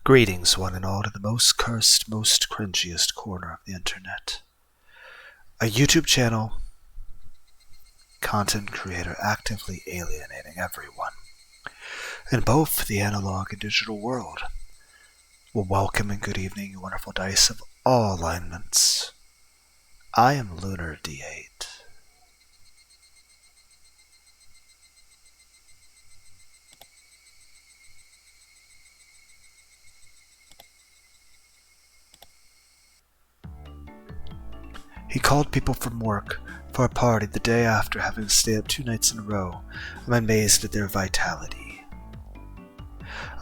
Greetings, one and all, to the most cursed, most cringiest corner of the internet. A YouTube channel, content creator actively alienating everyone in both the analog and digital world. Well, welcome and good evening, you wonderful dice of all alignments. I am Lunar D8. He called people from work for a party the day after having stayed up 2 nights in a row. I'm amazed at their vitality.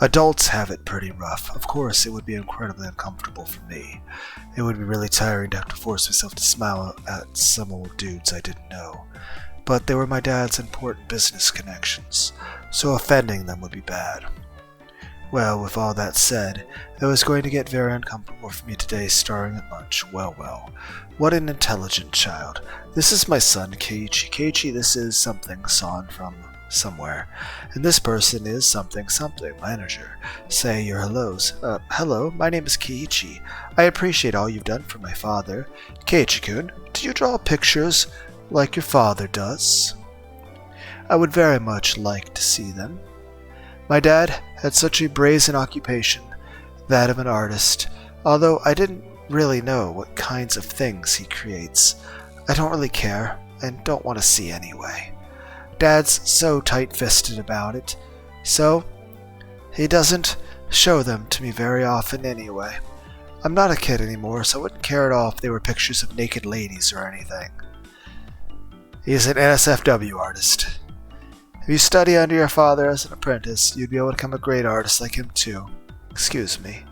Adults have it pretty rough. Of course, it would be incredibly uncomfortable for me. It would be really tiring to have to force myself to smile at some old dudes I didn't know. But they were my dad's important business connections, so offending them would be bad. Well, with all that said, it was going to get very uncomfortable for me today starting at lunch. Well, what an intelligent child. This is my son, Keiichi. Keiichi, this is something son from somewhere. And this person is something, manager. Say your hellos. Hello, my name is Keiichi. I appreciate all you've done for my father. Keiichi-kun, do you draw pictures like your father does? I would very much like to see them. My dad had such a brazen occupation, that of an artist, although I didn't really know what kinds of things he creates. I don't really care, and don't want to see anyway. Dad's so tight-fisted about it, so he doesn't show them to me very often anyway. I'm not a kid anymore, so I wouldn't care at all if they were pictures of naked ladies or anything. He's an NSFW artist. If you study under your father as an apprentice, you'd be able to become a great artist like him too. Excuse me.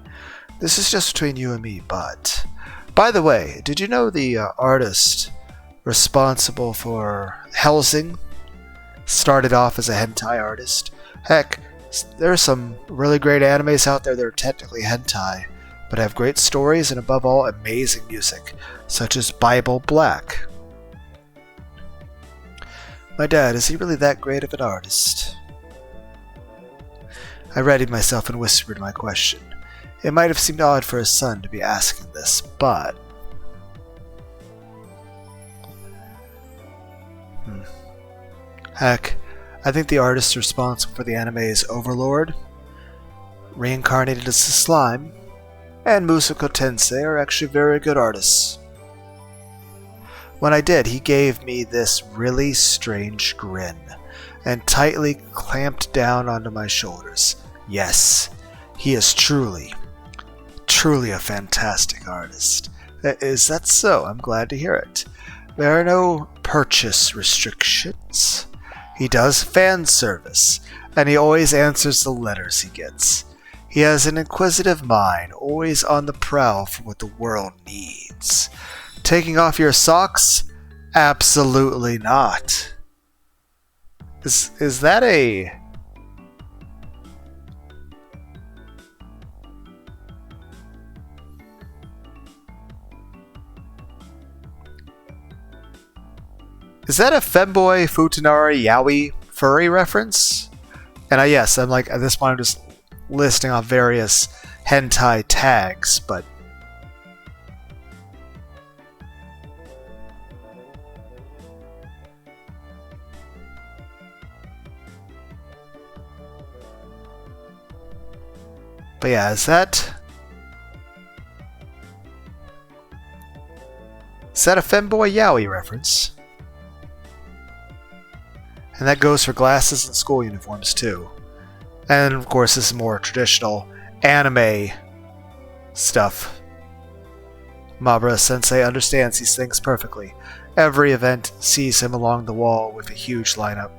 This is just between you and me, but... By the way, did you know the artist responsible for Hellsing started off as a hentai artist? Heck, there are some really great animes out there that are technically hentai, but have great stories and above all amazing music, such as Bible Black. My dad, is he really that great of an artist? I readied myself and whispered my question. It might have seemed odd for his son to be asking this, but... Heck, I think the artist responsible for the anime's Overlord, reincarnated as a slime, and Musako Tensei are actually very good artists. When I did, he gave me this really strange grin and tightly clamped down onto my shoulders. Yes, he is truly a fantastic artist. Is that so? I'm glad to hear it. There are no purchase restrictions. He does fan service, and he always answers the letters he gets. He has an inquisitive mind, always on the prowl for what the world needs. Taking off your socks? Absolutely not. Is that a... Is that a femboy futanari yaoi furry reference? And yes, I'm like, at this point I'm just listing off various hentai tags, but... But yeah, is that a femboy yaoi reference? And that goes for glasses and school uniforms too. And of course this is more traditional anime stuff. Mabra Sensei understands these things perfectly. Every event sees him along the wall with a huge lineup.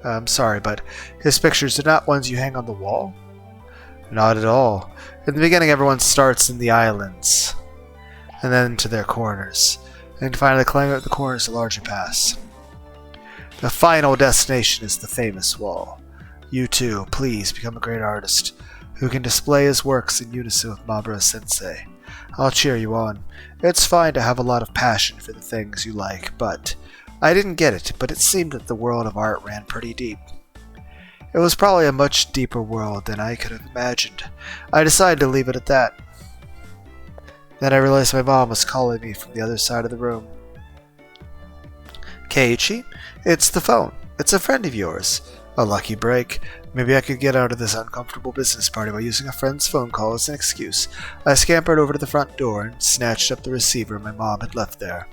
I'm sorry, but his pictures are not ones you hang on the wall? Not at all. In the beginning, everyone starts in the islands, and then to their corners, and finally climbing up the corners to larger pass. The final destination is the famous wall. You too, please become a great artist who can display his works in unison with Mabra Sensei. I'll cheer you on. It's fine to have a lot of passion for the things you like, but I didn't get it, but it seemed that the world of art ran pretty deep. It was probably a much deeper world than I could have imagined. I decided to leave it at that. Then I realized my mom was calling me from the other side of the room. Keiichi, it's the phone. It's a friend of yours. A lucky break. Maybe I could get out of this uncomfortable business party by using a friend's phone call as an excuse. I scampered over to the front door and snatched up the receiver my mom had left there.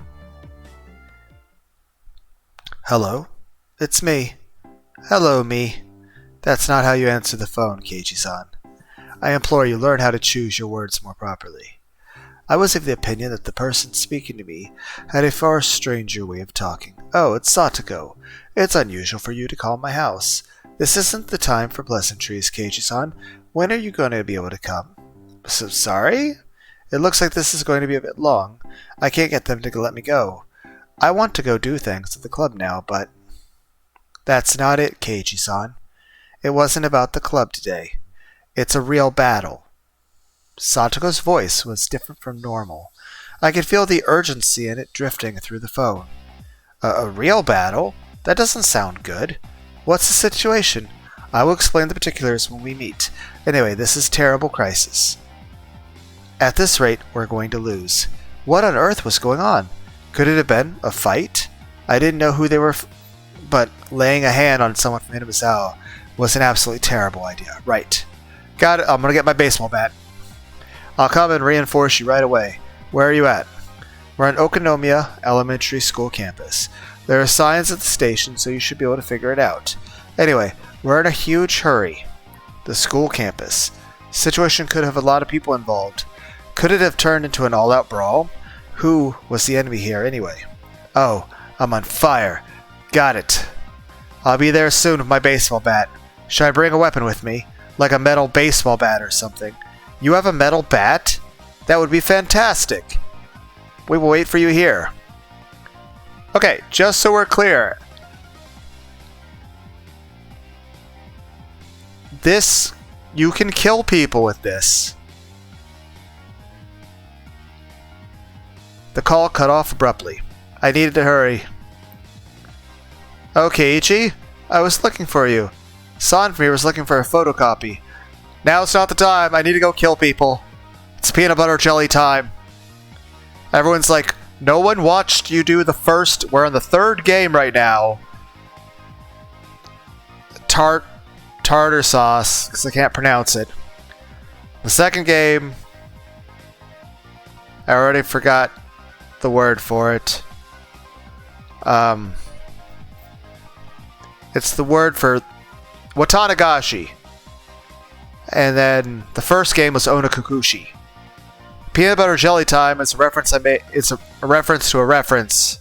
Hello? It's me. Hello, me. That's not how you answer the phone, Keiichi-san. I implore you, learn how to choose your words more properly. I was of the opinion that the person speaking to me had a far stranger way of talking. Oh, it's Satoko. It's unusual for you to call my house. This isn't the time for pleasantries, Keiichi-san. When are you going to be able to come? So sorry? It looks like this is going to be a bit long. I can't get them to let me go. I want to go do things at the club now, but... That's not it, Keiichi-san. It wasn't about the club today. It's a real battle. Satoko's voice was different from normal. I could feel the urgency in it drifting through the phone. A real battle? That doesn't sound good. What's the situation? I will explain the particulars when we meet. Anyway, this is a terrible crisis. At this rate, we're going to lose. What on earth was going on? Could it have been a fight? I didn't know who they were, but laying a hand on someone from Hinamizawa was an absolutely terrible idea. Right. Got it. I'm going to get my baseball bat. I'll come and reinforce you right away. Where are you at? We're on Okonomiya Elementary School campus. There are signs at the station, so you should be able to figure it out. Anyway, we're in a huge hurry. The school campus. Situation could have a lot of people involved. Could it have turned into an all-out brawl? Who was the enemy here, anyway? Oh, I'm on fire. Got it. I'll be there soon with my baseball bat. Should I bring a weapon with me? Like a metal baseball bat or something? You have a metal bat? That would be fantastic. We will wait for you here. Okay, just so we're clear. This, you can kill people with this. The call cut off abruptly. I needed to hurry. Okay, Ichi. I was looking for you. Sanfmir was looking for a photocopy. Now's not the time. I need to go kill people. It's peanut butter jelly time. Everyone's like, no one watched you do the first... We're in the third game right now. Tartar sauce, because I can't pronounce it. The second game... I already forgot the word for it. It's the word for Watanagashi. And then the first game was Onakukushi. Peanut butter jelly time is a reference I made. It's a reference to a reference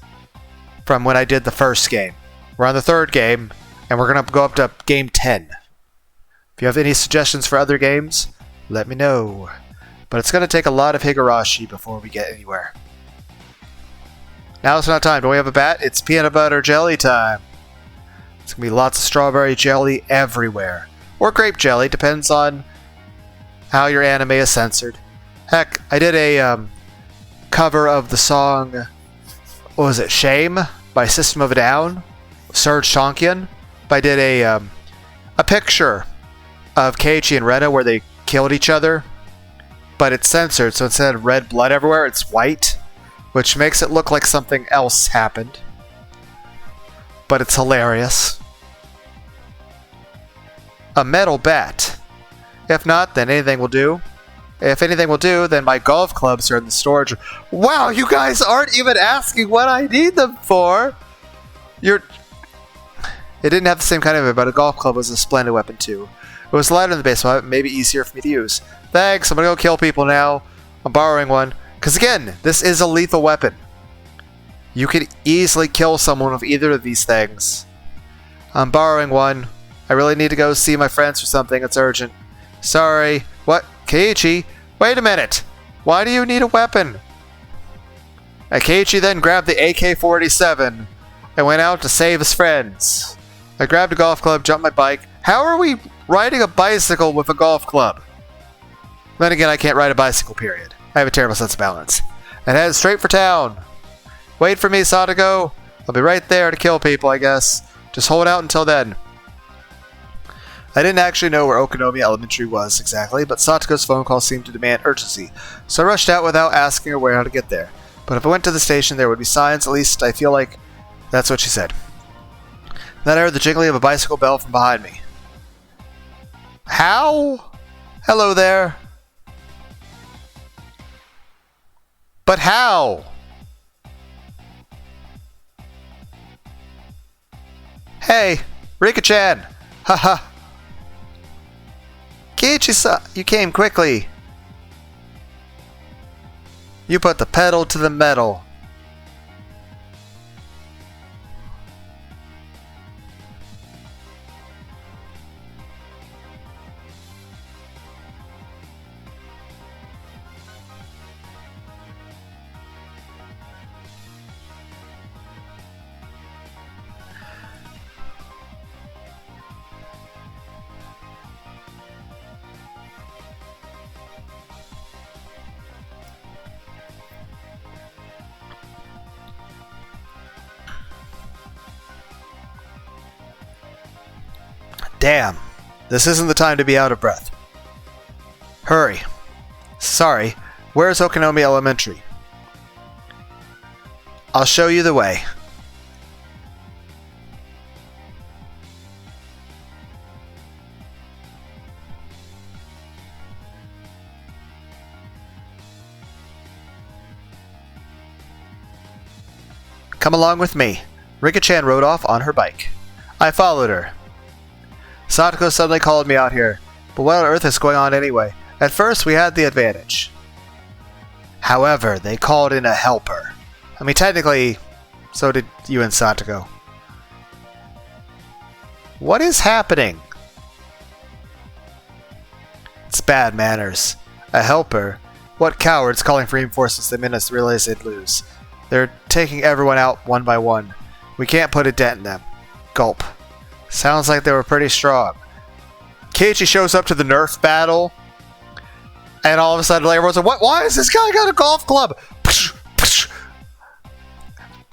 from when I did the first game. We're on the third game, and we're gonna go up to game 10. If you have any suggestions for other games, let me know. But it's gonna take a lot of Higurashi before we get anywhere. Now it's not time. Do we have a bat? It's peanut butter jelly time. It's gonna be lots of strawberry jelly everywhere. Or grape jelly, depends on how your anime is censored. Heck, I did a cover of the song, what was it, Shame? By System of a Down, Serge Tankian. I did a picture of Keiichi and Rena where they killed each other, but it's censored, so instead of red blood everywhere, it's white, which makes it look like something else happened. But it's hilarious. A metal bat. If not, then anything will do. If anything will do, then my golf clubs are in the storage. Wow, you guys aren't even asking what I need them for! It didn't have the same kind of it, but a golf club was a splendid weapon too. It was lighter in the base, so it may be easier for me to use. Thanks, I'm gonna go kill people now. I'm borrowing one. Because again, this is a lethal weapon. You could easily kill someone with either of these things. I'm borrowing one. I really need to go see my friends or something. It's urgent. Sorry. What? Keiichi? Wait a minute. Why do you need a weapon? Keiichi then grabbed the AK-47 and went out to save his friends. I grabbed a golf club, jumped my bike. How are we riding a bicycle with a golf club? Then again, I can't ride a bicycle, period. I have a terrible sense of balance. And head straight for town. Wait for me, Satoko. I'll be right there to kill people, I guess. Just hold out until then. I didn't actually know where Okinomi Elementary was exactly, but Satoko's phone call seemed to demand urgency, so I rushed out without asking her where how to get there. But if I went to the station, there would be signs. At least I feel like that's what she said. Then I heard the jingling of a bicycle bell from behind me. How? Hello there. But how? Hey, Rika-chan! Haha. Kiichi-san, you came quickly. You put the pedal to the metal. Damn, this isn't the time to be out of breath. Hurry. Sorry, where's Okinomi Elementary? I'll show you the way. Come along with me. Rika-chan rode off on her bike. I followed her. Satoko suddenly called me out here, but what on earth is going on anyway? At first, we had the advantage. However, they called in a helper. I mean, technically, so did you and Satoko. What is happening? It's bad manners. A helper? What cowards calling for reinforcements the minute they realize they'd lose. They're taking everyone out one by one. We can't put a dent in them. Gulp. Sounds like they were pretty strong. Keiichi shows up to the Nerf battle, and all of a sudden everyone's like, "What? Why has this guy got a golf club?"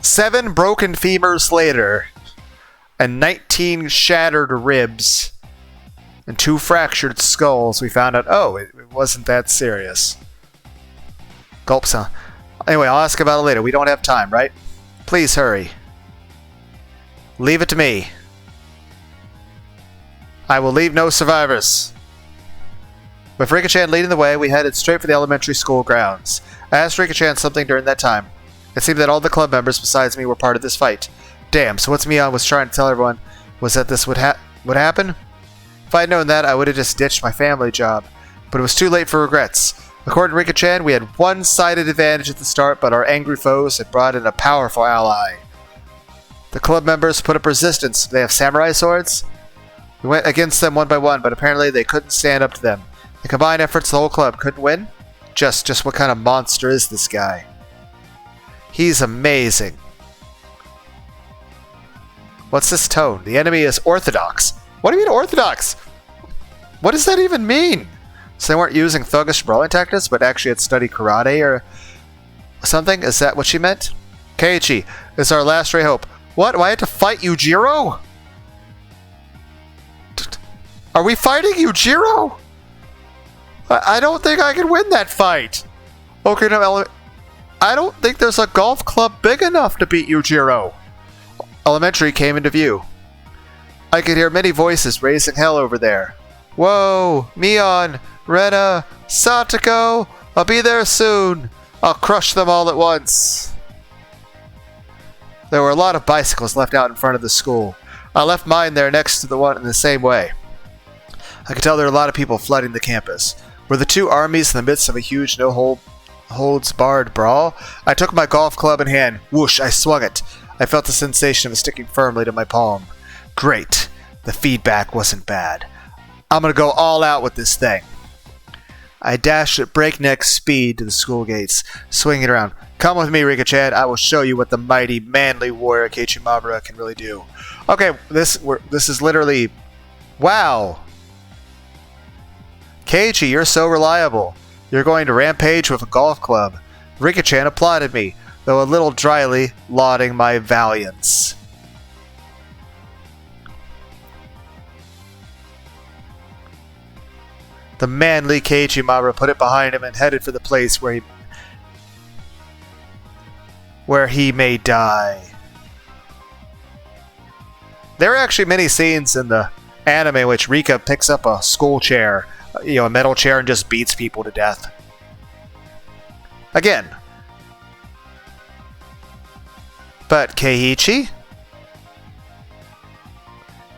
7 broken femurs later, and 19 shattered ribs, and 2 fractured skulls, we found out, oh, it wasn't that serious. Gulp sound. Anyway, I'll ask about it later. We don't have time, right? Please hurry. Leave it to me. I will leave no survivors. With Rika-chan leading the way, we headed straight for the elementary school grounds. I asked Rika-chan something during that time. It seemed that all the club members besides me were part of this fight. Damn, so what Mion was trying to tell everyone was that this would happen? If I had known that, I would have just ditched my family job. But it was too late for regrets. According to Rika-chan, we had one-sided advantage at the start, but our angry foes had brought in a powerful ally. The club members put up resistance. They have samurai swords? We went against them one by one, but apparently they couldn't stand up to them. The combined efforts of the whole club couldn't win? Just what kind of monster is this guy? He's amazing. What's this tone? The enemy is orthodox. What do you mean orthodox? What does that even mean? So they weren't using thuggish brawling tactics, but actually had studied karate or something? Is that what she meant? Keiichi, this is our last ray hope. What? Do I have to fight Yujiro? Are we fighting Yujiro? I don't think I can win that fight. Okay, no, I don't think there's a golf club big enough to beat Yujiro. Elementary came into view. I could hear many voices raising hell over there. Whoa, Mion, Rena, Satoko, I'll be there soon. I'll crush them all at once. There were a lot of bicycles left out in front of the school. I left mine there next to the one in the same way. I could tell there were a lot of people flooding the campus. Were the two armies in the midst of a huge no-holds-barred brawl? I took my golf club in hand. Whoosh, I swung it. I felt the sensation of it sticking firmly to my palm. Great. The feedback wasn't bad. I'm gonna go all out with this thing. I dashed at breakneck speed to the school gates, swinging around. Come with me, Rika-chan. I will show you what the mighty, manly warrior Keiichi Mabura can really do. Okay, this is literally... Wow. Keiichi, you're so reliable. You're going to rampage with a golf club. Rika-chan applauded me, though a little dryly, lauding my valiance. The manly Keiichi Maru put it behind him and headed for the place where he may die. There are actually many scenes in the anime in which Rika picks up a school chair, a metal chair, and just beats people to death. Again. But Keiichi?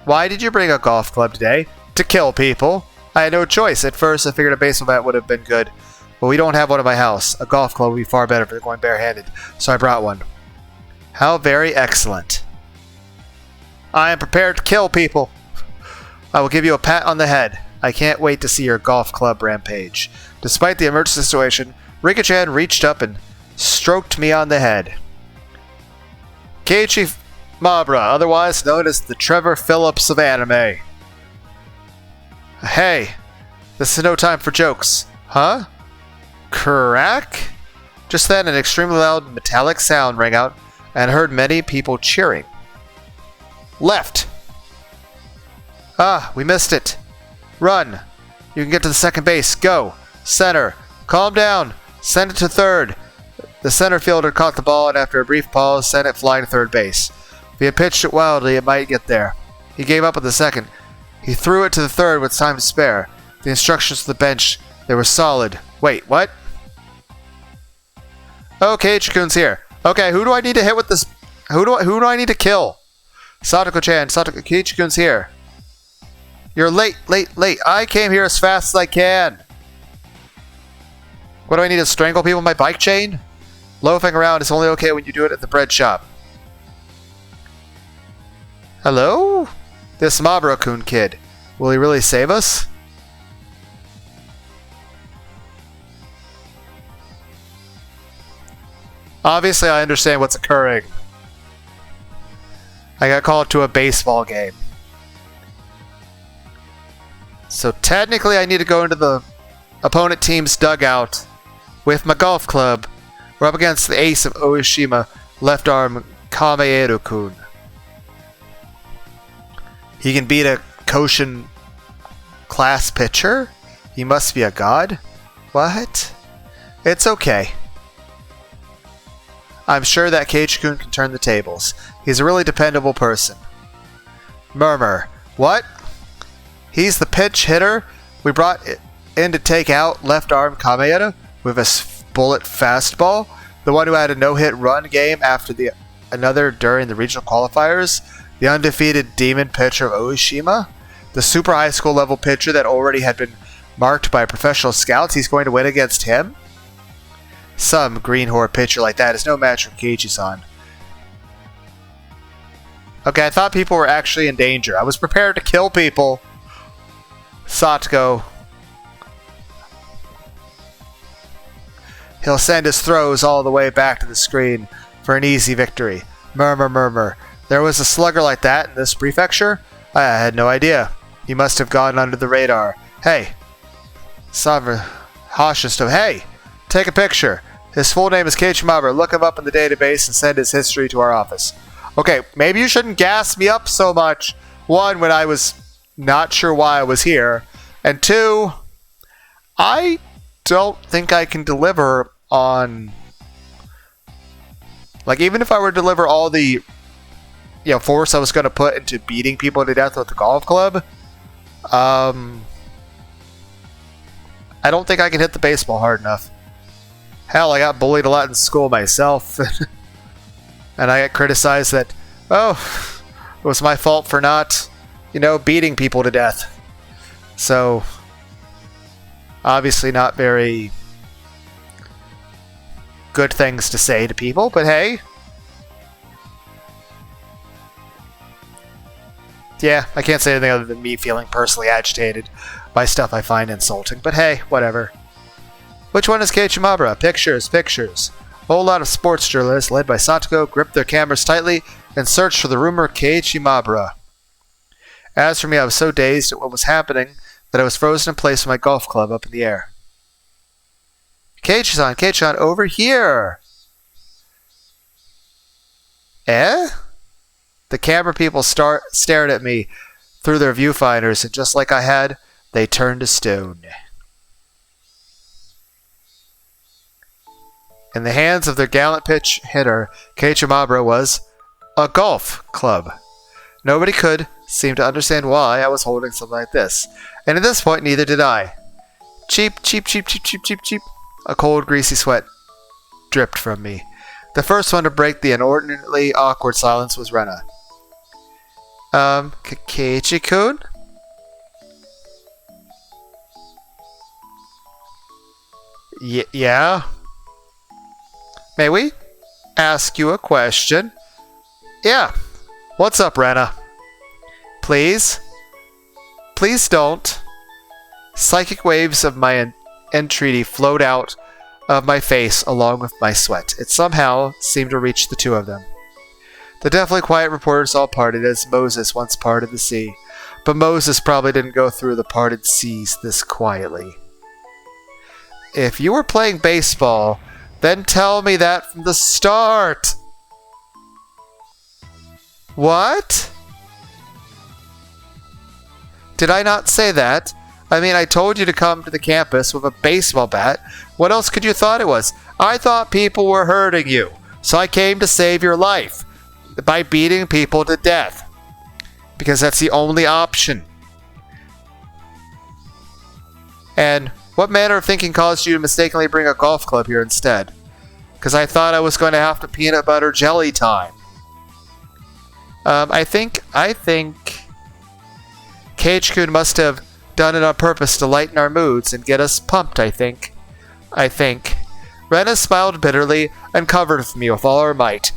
Why did you bring a golf club today? To kill people. I had no choice. At first, I figured a baseball bat would have been good. But we don't have one at my house. A golf club would be far better for going barehanded. So I brought one. How very excellent. I am prepared to kill people. I will give you a pat on the head. I can't wait to see your golf club rampage. Despite the emergency situation, Rika-chan reached up and stroked me on the head. Keiichi Mabra, otherwise known as the Trevor Phillips of anime. Hey, this is no time for jokes. Huh? Crack? Just then, an extremely loud metallic sound rang out, and I heard many people cheering. Left! Ah, we missed it. Run! You can get to the second base. Go! Center! Calm down! Send it to third! The center fielder caught the ball and after a brief pause sent it flying to third base. If he had pitched it wildly, it might get there. He gave up at the second. He threw it to the third with time to spare. The instructions to the bench, they were solid. Wait, what? Okay, Keiichi-kun's here. Okay, who do I need to hit with this? Who do I need to kill? Satoko-chan, Keiichi-kun's here. You're late. I came here as fast as I can. What do I need to strangle people with my bike chain? Loafing around is only okay when you do it at the bread shop. Hello? This Mabura-kun kid. Will he really save us? Obviously, I understand what's occurring. I got called to a baseball game. So technically, I need to go into the opponent team's dugout with my golf club. We're up against the ace of Oishima, left arm Kameeru-kun. He can beat a Koshin class pitcher? He must be a god? What? It's okay. I'm sure that Keiichi-kun can turn the tables. He's a really dependable person. Murmur. What? He's the pinch hitter we brought in to take out left arm Kameeru with a bullet fastball? The one who had a no-hit run game after another during the regional qualifiers? The undefeated demon pitcher of Oishima? The super high school level pitcher that already had been marked by professional scouts? He's going to win against him? Some green whore pitcher like that is no match for Keiichi-san. Okay, I thought people were actually in danger. I was prepared to kill people. Satoko. He'll send his throws all the way back to the screen for an easy victory. Murmur. There was a slugger like that in this prefecture? I had no idea. He must have gone under the radar. Hey. Hey! Take a picture. His full name is Keiichi Maru. Look him up in the database and send his history to our office. Okay, maybe you shouldn't gas me up so much. One, when I was not sure why I was here. And two, I don't think I can deliver on... Like, even if I were to deliver all the force I was going to put into beating people to death with the golf club, I don't think I can hit the baseball hard enough. Hell, I got bullied a lot in school myself. And I got criticized that, it was my fault for not, beating people to death. So, obviously not very good things to say to people, but hey. Yeah, I can't say anything other than me feeling personally agitated by stuff I find insulting, but hey, whatever. Which one is Keiichi Maru? Pictures. A whole lot of sports journalists, led by Satoko, gripped their cameras tightly and searched for the rumored Keiichi Maru. As for me, I was so dazed at what was happening that I was frozen in place with my golf club up in the air. Keiichi-san, over here! Eh? The camera people stared at me through their viewfinders, and just like I had, they turned to stone. In the hands of their gallant pitch hitter, Keichimabra was a golf club. Nobody could seem to understand why I was holding something like this, and at this point neither did I. Cheep, cheep, cheep, cheep, cheep, cheep, cheep. A cold, greasy sweat dripped from me. The first one to break the inordinately awkward silence was Rena. Keiichi-kun? Yeah? May we ask you a question? Yeah. What's up, Rena? Please? Please don't. Psychic waves of my entreaty flowed out of my face along with my sweat. It somehow seemed to reach the two of them. The deathly quiet reporters all parted as Moses once parted the sea. But Moses probably didn't go through the parted seas this quietly. If you were playing baseball, then tell me that from the start. What? Did I not say that? I mean, I told you to come to the campus with a baseball bat. What else could you thought it was? I thought people were hurting you, so I came to save your life by beating people to death. Because that's the only option. And what manner of thinking caused you to mistakenly bring a golf club here instead? Because I thought I was going to have to peanut butter jelly time. I think Keiichi-kun must have done it on purpose to lighten our moods and get us pumped, I think. Rena smiled bitterly and covered me with all her might.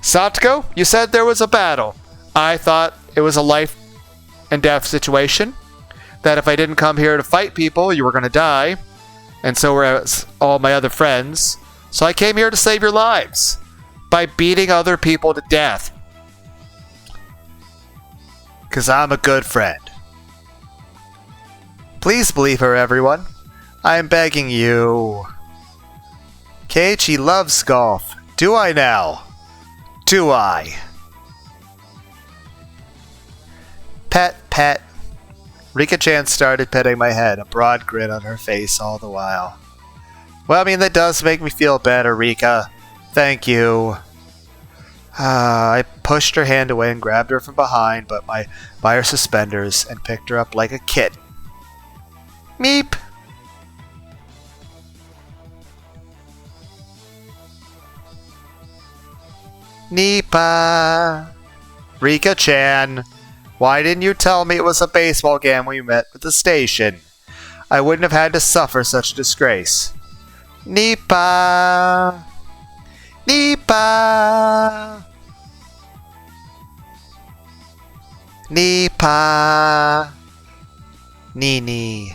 Satoko, you said there was a battle. I thought it was a life and death situation. That if I didn't come here to fight people, you were going to die. And so were all my other friends. So I came here to save your lives. By beating other people to death. Because I'm a good friend. Please believe her, everyone. I am begging you. Keiichi loves golf. Do I now? Do I? Pet, pet. Rika-chan started petting my head, a broad grin on her face all the while. Well, I mean, that does make me feel better, Rika. Thank you. I pushed her hand away and grabbed her from behind by her suspenders and picked her up like a kitten. Meep! Nipa! Rika-chan, why didn't you tell me it was a baseball game when we met at the station? I wouldn't have had to suffer such a disgrace. Nipa! Nipa! Nipa! Nini!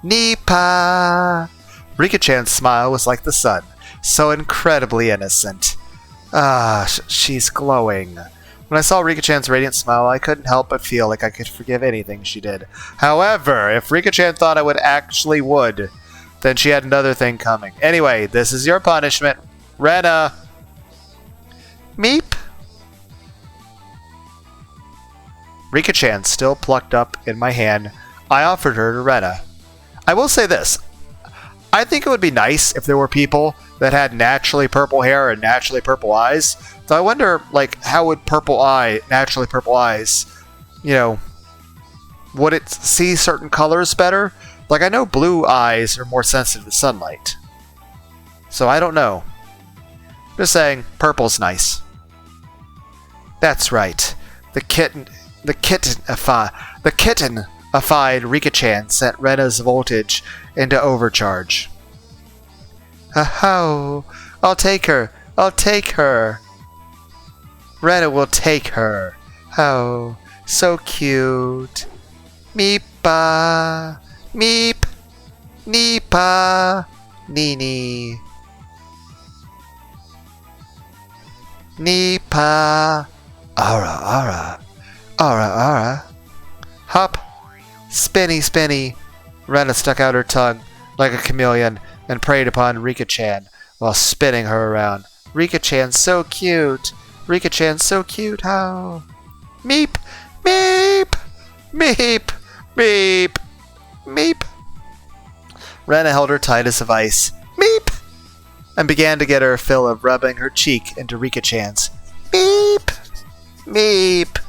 Nipa! Rika-chan's smile was like the sun, so incredibly innocent. She's glowing. When I saw Rika-chan's radiant smile, I couldn't help but feel like I could forgive anything she did. However, if Rika-chan thought I would, then she had another thing coming. Anyway, this is your punishment. Rena! Meep! Rika-chan still plucked up in my hand. I offered her to Rena. I will say this. I think it would be nice if there were people that had naturally purple hair and naturally purple eyes. So I wonder, like, how would naturally purple eyes, would it see certain colors better? Like, I know blue eyes are more sensitive to sunlight. So I don't know. Just saying, purple's nice. That's right. The kitten-ified Rika-chan sent Rena's voltage into overcharge. Oh, I'll take her. Rena will take her. Oh, so cute. Meepa. Meep. Neepa. Nini. Neepa. Ara. Hop. Spinny. Rena stuck out her tongue like a chameleon and preyed upon Rika-chan while spinning her around. Rika-chan so cute. How? Meep. Rena held her tight as a vice. Meep. and began to get her fill of rubbing her cheek into Rika-chan's. Meep! Meep!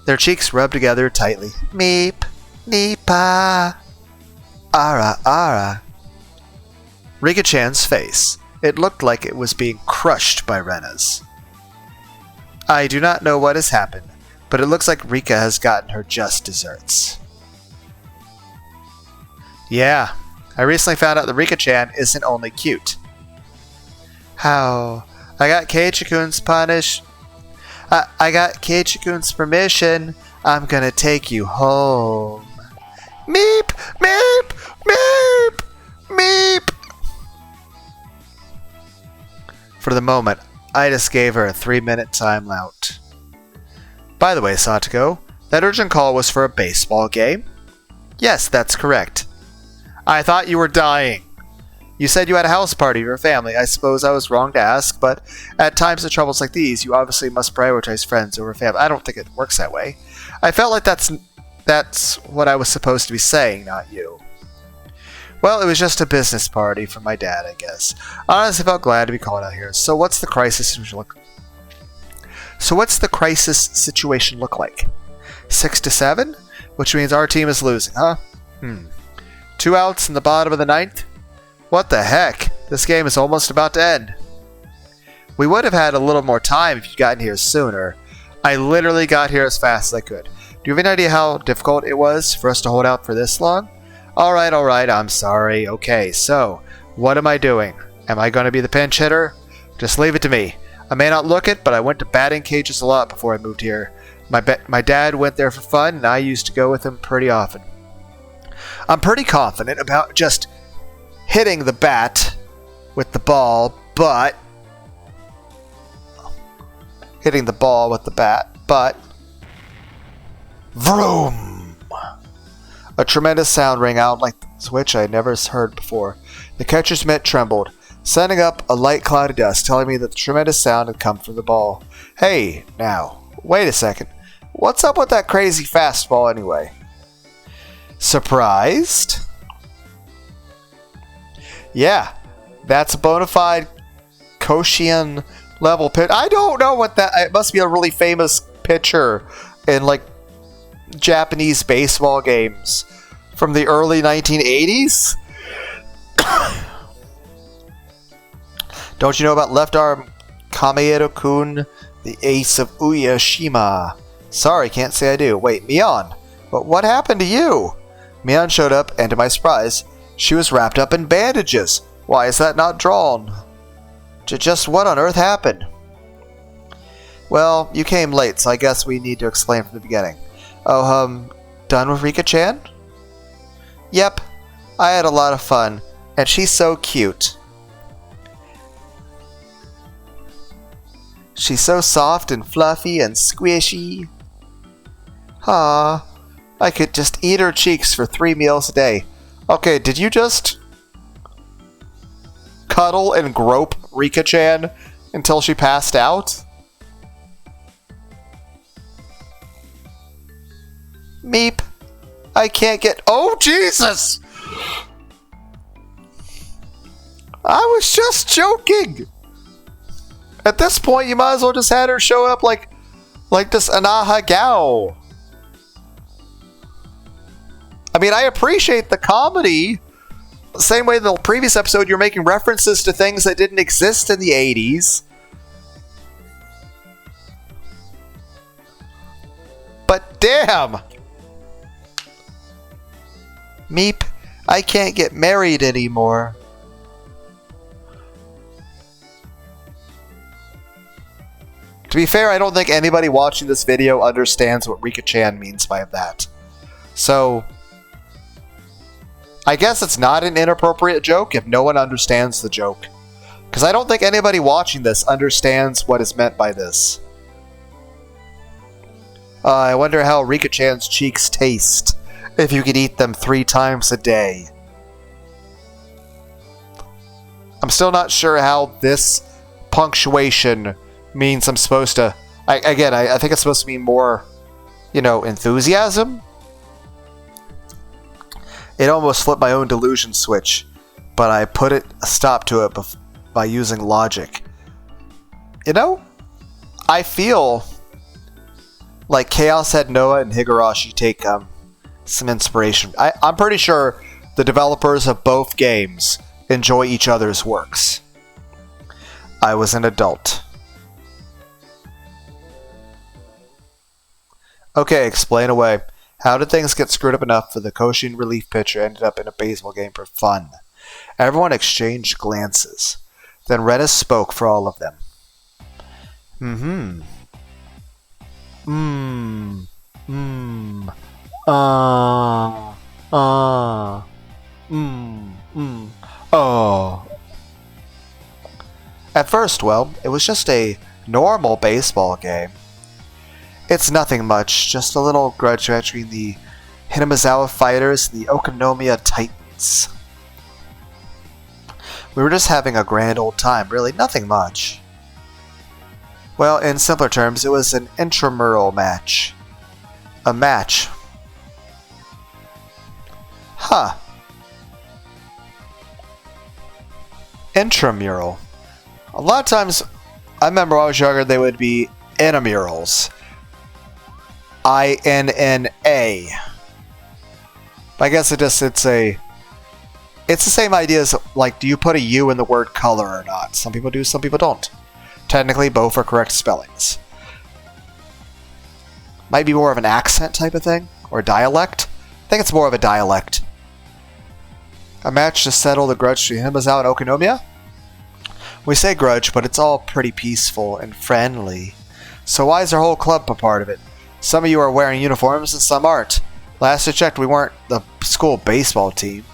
Their cheeks rubbed together tightly. Meep! Neepa! Ara, ara. Rika-chan's face. It looked like it was being crushed by Rena's. I do not know what has happened, but it looks like Rika has gotten her just desserts. Yeah, I recently found out that Rika-chan isn't only cute. How? I got Keiichi-kun's I got Keiichi-kun's permission. I'm gonna take you home. Meep! Meep! Meep! Meep! For the moment, I just gave her a 3-minute timeout. By the way, Satoko, that urgent call was for a baseball game? Yes, that's correct. I thought you were dying. You said you had a house party for your family. I suppose I was wrong to ask, but at times of troubles like these, you obviously must prioritize friends over family. I don't think it works that way. I felt like that's what I was supposed to be saying, not you. Well, it was just a business party for my dad, I guess. I honestly felt glad to be called out here. So what's the crisis situation look like? 6-7? Which means our team is losing, huh? 2 outs in the bottom of the 9th? What the heck? This game is almost about to end. We would have had a little more time if you'd gotten here sooner. I literally got here as fast as I could. Do you have any idea how difficult it was for us to hold out for this long? Alright, I'm sorry. Okay, so, what am I doing? Am I going to be the pinch hitter? Just leave it to me. I may not look it, but I went to batting cages a lot before I moved here. My dad went there for fun, and I used to go with him pretty often. I'm pretty confident about just hitting the bat with the ball, but... hitting the ball with the bat, but... Vroom! A tremendous sound rang out like the which I had never heard before. The catcher's mitt trembled, sending up a light cloud of dust, telling me that the tremendous sound had come from the ball. Hey, now, wait a second. What's up with that crazy fastball anyway? Surprised? Yeah, that's a bona fide Koshian level pitch. I don't know what that... It must be a really famous pitcher in, like, Japanese baseball games from the early 1980s? Don't you know about left arm Kamehiro-kun, the ace of Uyashima? Sorry, can't say I do. Wait, Mion, but what happened to you? Mion showed up, and to my surprise, she was wrapped up in bandages. Why is that not drawn? Just what on earth happened? Well, you came late, so I guess we need to explain from the beginning. Oh, done with Rika-chan? Yep, I had a lot of fun, and she's so cute. She's so soft and fluffy and squishy. I could just eat her cheeks for 3 meals a day. Okay, did you just cuddle and grope Rika-chan until she passed out? Meep. I can't get... Oh, Jesus! I was just joking! At this point, you might as well just had her show up like this Anaha Gao. I mean, I appreciate the comedy. Same way the previous episode, you're making references to things that didn't exist in the 80s. But damn! Meep, I can't get married anymore. To be fair, I don't think anybody watching this video understands what Rika-chan means by that. So, I guess it's not an inappropriate joke if no one understands the joke. Because I don't think anybody watching this understands what is meant by this. I wonder how Rika-chan's cheeks taste if you could eat them 3 times a day. I'm still not sure how this punctuation means I'm supposed to... I think it's supposed to mean more, enthusiasm? It almost flipped my own delusion switch. but I put a stop to it by using logic. You know, I feel like Chaos Head Noah and Higurashi take some inspiration. I'm pretty sure the developers of both games enjoy each other's works. I was an adult. Okay, explain away. How did things get screwed up enough for the Koshin relief pitcher ended up in a baseball game for fun? Everyone exchanged glances. Then Rena spoke for all of them. Oh. At first, well, it was just a normal baseball game. It's nothing much, just a little grudge match between the Hinamizawa Fighters and the Okonomiya Titans. We were just having a grand old time, really, nothing much. Well, in simpler terms, it was an intramural match. A match. Huh. Intramural. A lot of times, I remember when I was younger, they would be intramurals. I-N-N-A. I guess it's the same idea as, like, do you put a U in the word color or not? Some people do, some people don't. Technically, both are correct spellings. Might be more of an accent type of thing, or dialect. I think it's more of a dialect. A match to settle the grudge between Hinamizawa and Okonomiya? We say grudge, but it's all pretty peaceful and friendly. So why is our whole club a part of it? Some of you are wearing uniforms and some aren't. Last I checked, we weren't the school baseball team.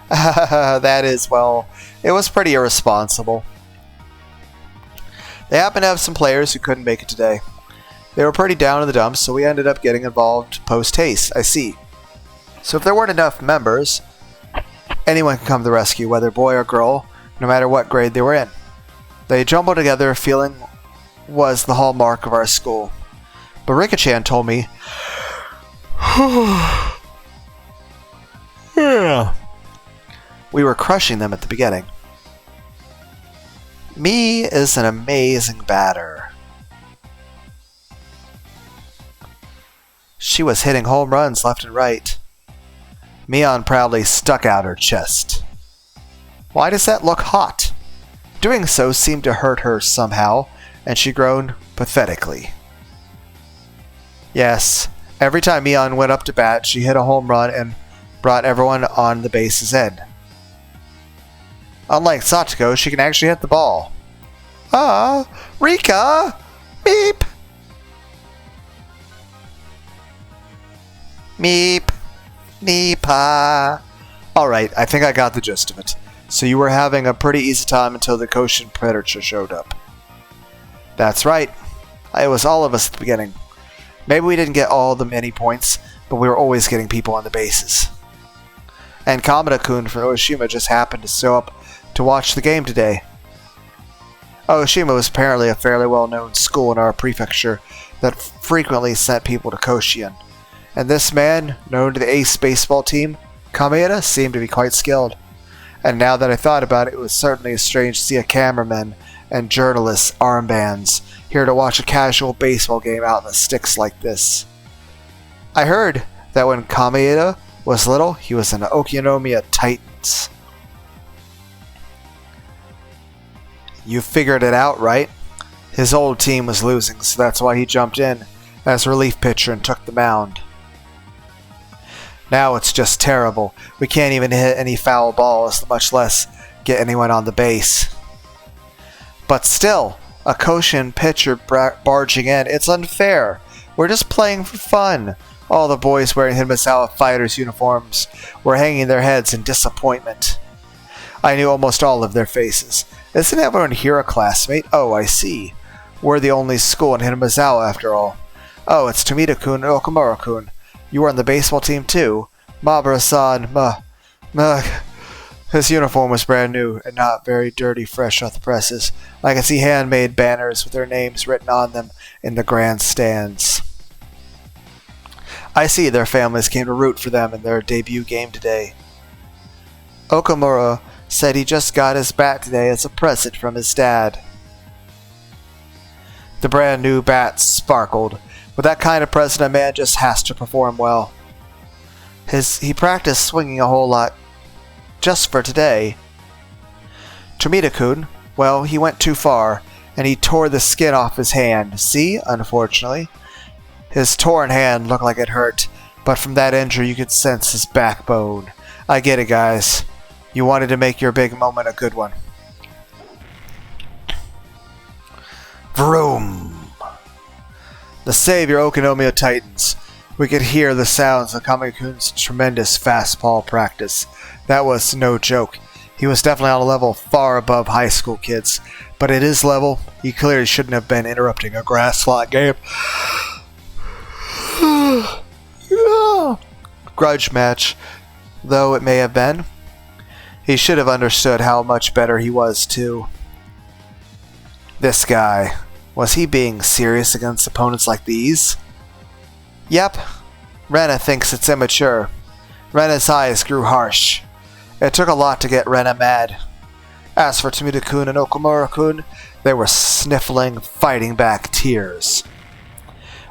That is, well, it was pretty irresponsible. They happened to have some players who couldn't make it today. They were pretty down in the dumps, so we ended up getting involved post-haste. I see. So if there weren't enough members, anyone can come to the rescue, whether boy or girl, no matter what grade they were in. They jumbled together, feeling was the hallmark of our school. But Rika-chan told me, we were crushing them at the beginning. Me is an amazing batter. She was hitting home runs left and right. Mion proudly stuck out her chest. Why does that look hot? Doing so seemed to hurt her somehow, and she groaned pathetically. Yes, every time Mion went up to bat, she hit a home run and brought everyone on the base's end. Unlike Satoko, she can actually hit the ball. Ah, Rika! Meep! Meep! Meepa! Alright, I think I got the gist of it. So you were having a pretty easy time until the Koshin Predator showed up. That's right. It was all of us at the beginning. Maybe we didn't get all the many points, but we were always getting people on the bases. And Kamada-kun from Oshima just happened to show up to watch the game today. Oshima was apparently a fairly well-known school in our prefecture that frequently sent people to Koshien. And this man, known to the ace baseball team, Kameda, seemed to be quite skilled. And now that I thought about it, it was certainly strange to see a cameraman and journalists' armbands here to watch a casual baseball game out in the sticks like this. I heard that when Kameda was little, he was in the Okonomiya Titans. You figured it out, right? His old team was losing, so that's why he jumped in as relief pitcher and took the mound. Now it's just terrible. We can't even hit any foul balls, much less get anyone on the base. But still, a Koshin pitcher barging in, it's unfair. We're just playing for fun. All the boys wearing Hinamizawa Fighters uniforms were hanging their heads in disappointment. I knew almost all of their faces. Isn't everyone here a classmate? Oh, I see. We're the only school in Hinamizawa after all. Oh, it's Tomita-kun and Okamura-kun. You were on the baseball team too. Mabara-san, His uniform was brand new and not very dirty, fresh off the presses. I could see handmade banners with their names written on them in the grandstands. I see their families came to root for them in their debut game today. Okamura said he just got his bat today as a present from his dad. The brand new bat sparkled. With that kind of present, a man just has to perform well. He practiced swinging a whole lot just for today. Tomita-kun, well, he went too far, and he tore the skin off his hand. See, unfortunately. His torn hand looked like it hurt, but from that injury you could sense his backbone. I get it, guys. You wanted to make your big moment a good one. Vroom! The savior Okonomio Titans. We could hear the sounds of Kamikun's tremendous fastball practice. That was no joke. He was definitely on a level far above high school kids. But at his level, he clearly shouldn't have been interrupting a grass slot game. Grudge match, though it may have been. He should have understood how much better he was, too. This guy. Was he being serious against opponents like these? Yep. Rena thinks it's immature. Rena's eyes grew harsh. It took a lot to get Rena mad. As for Tomita-kun and Okamura-kun, they were sniffling, fighting back tears.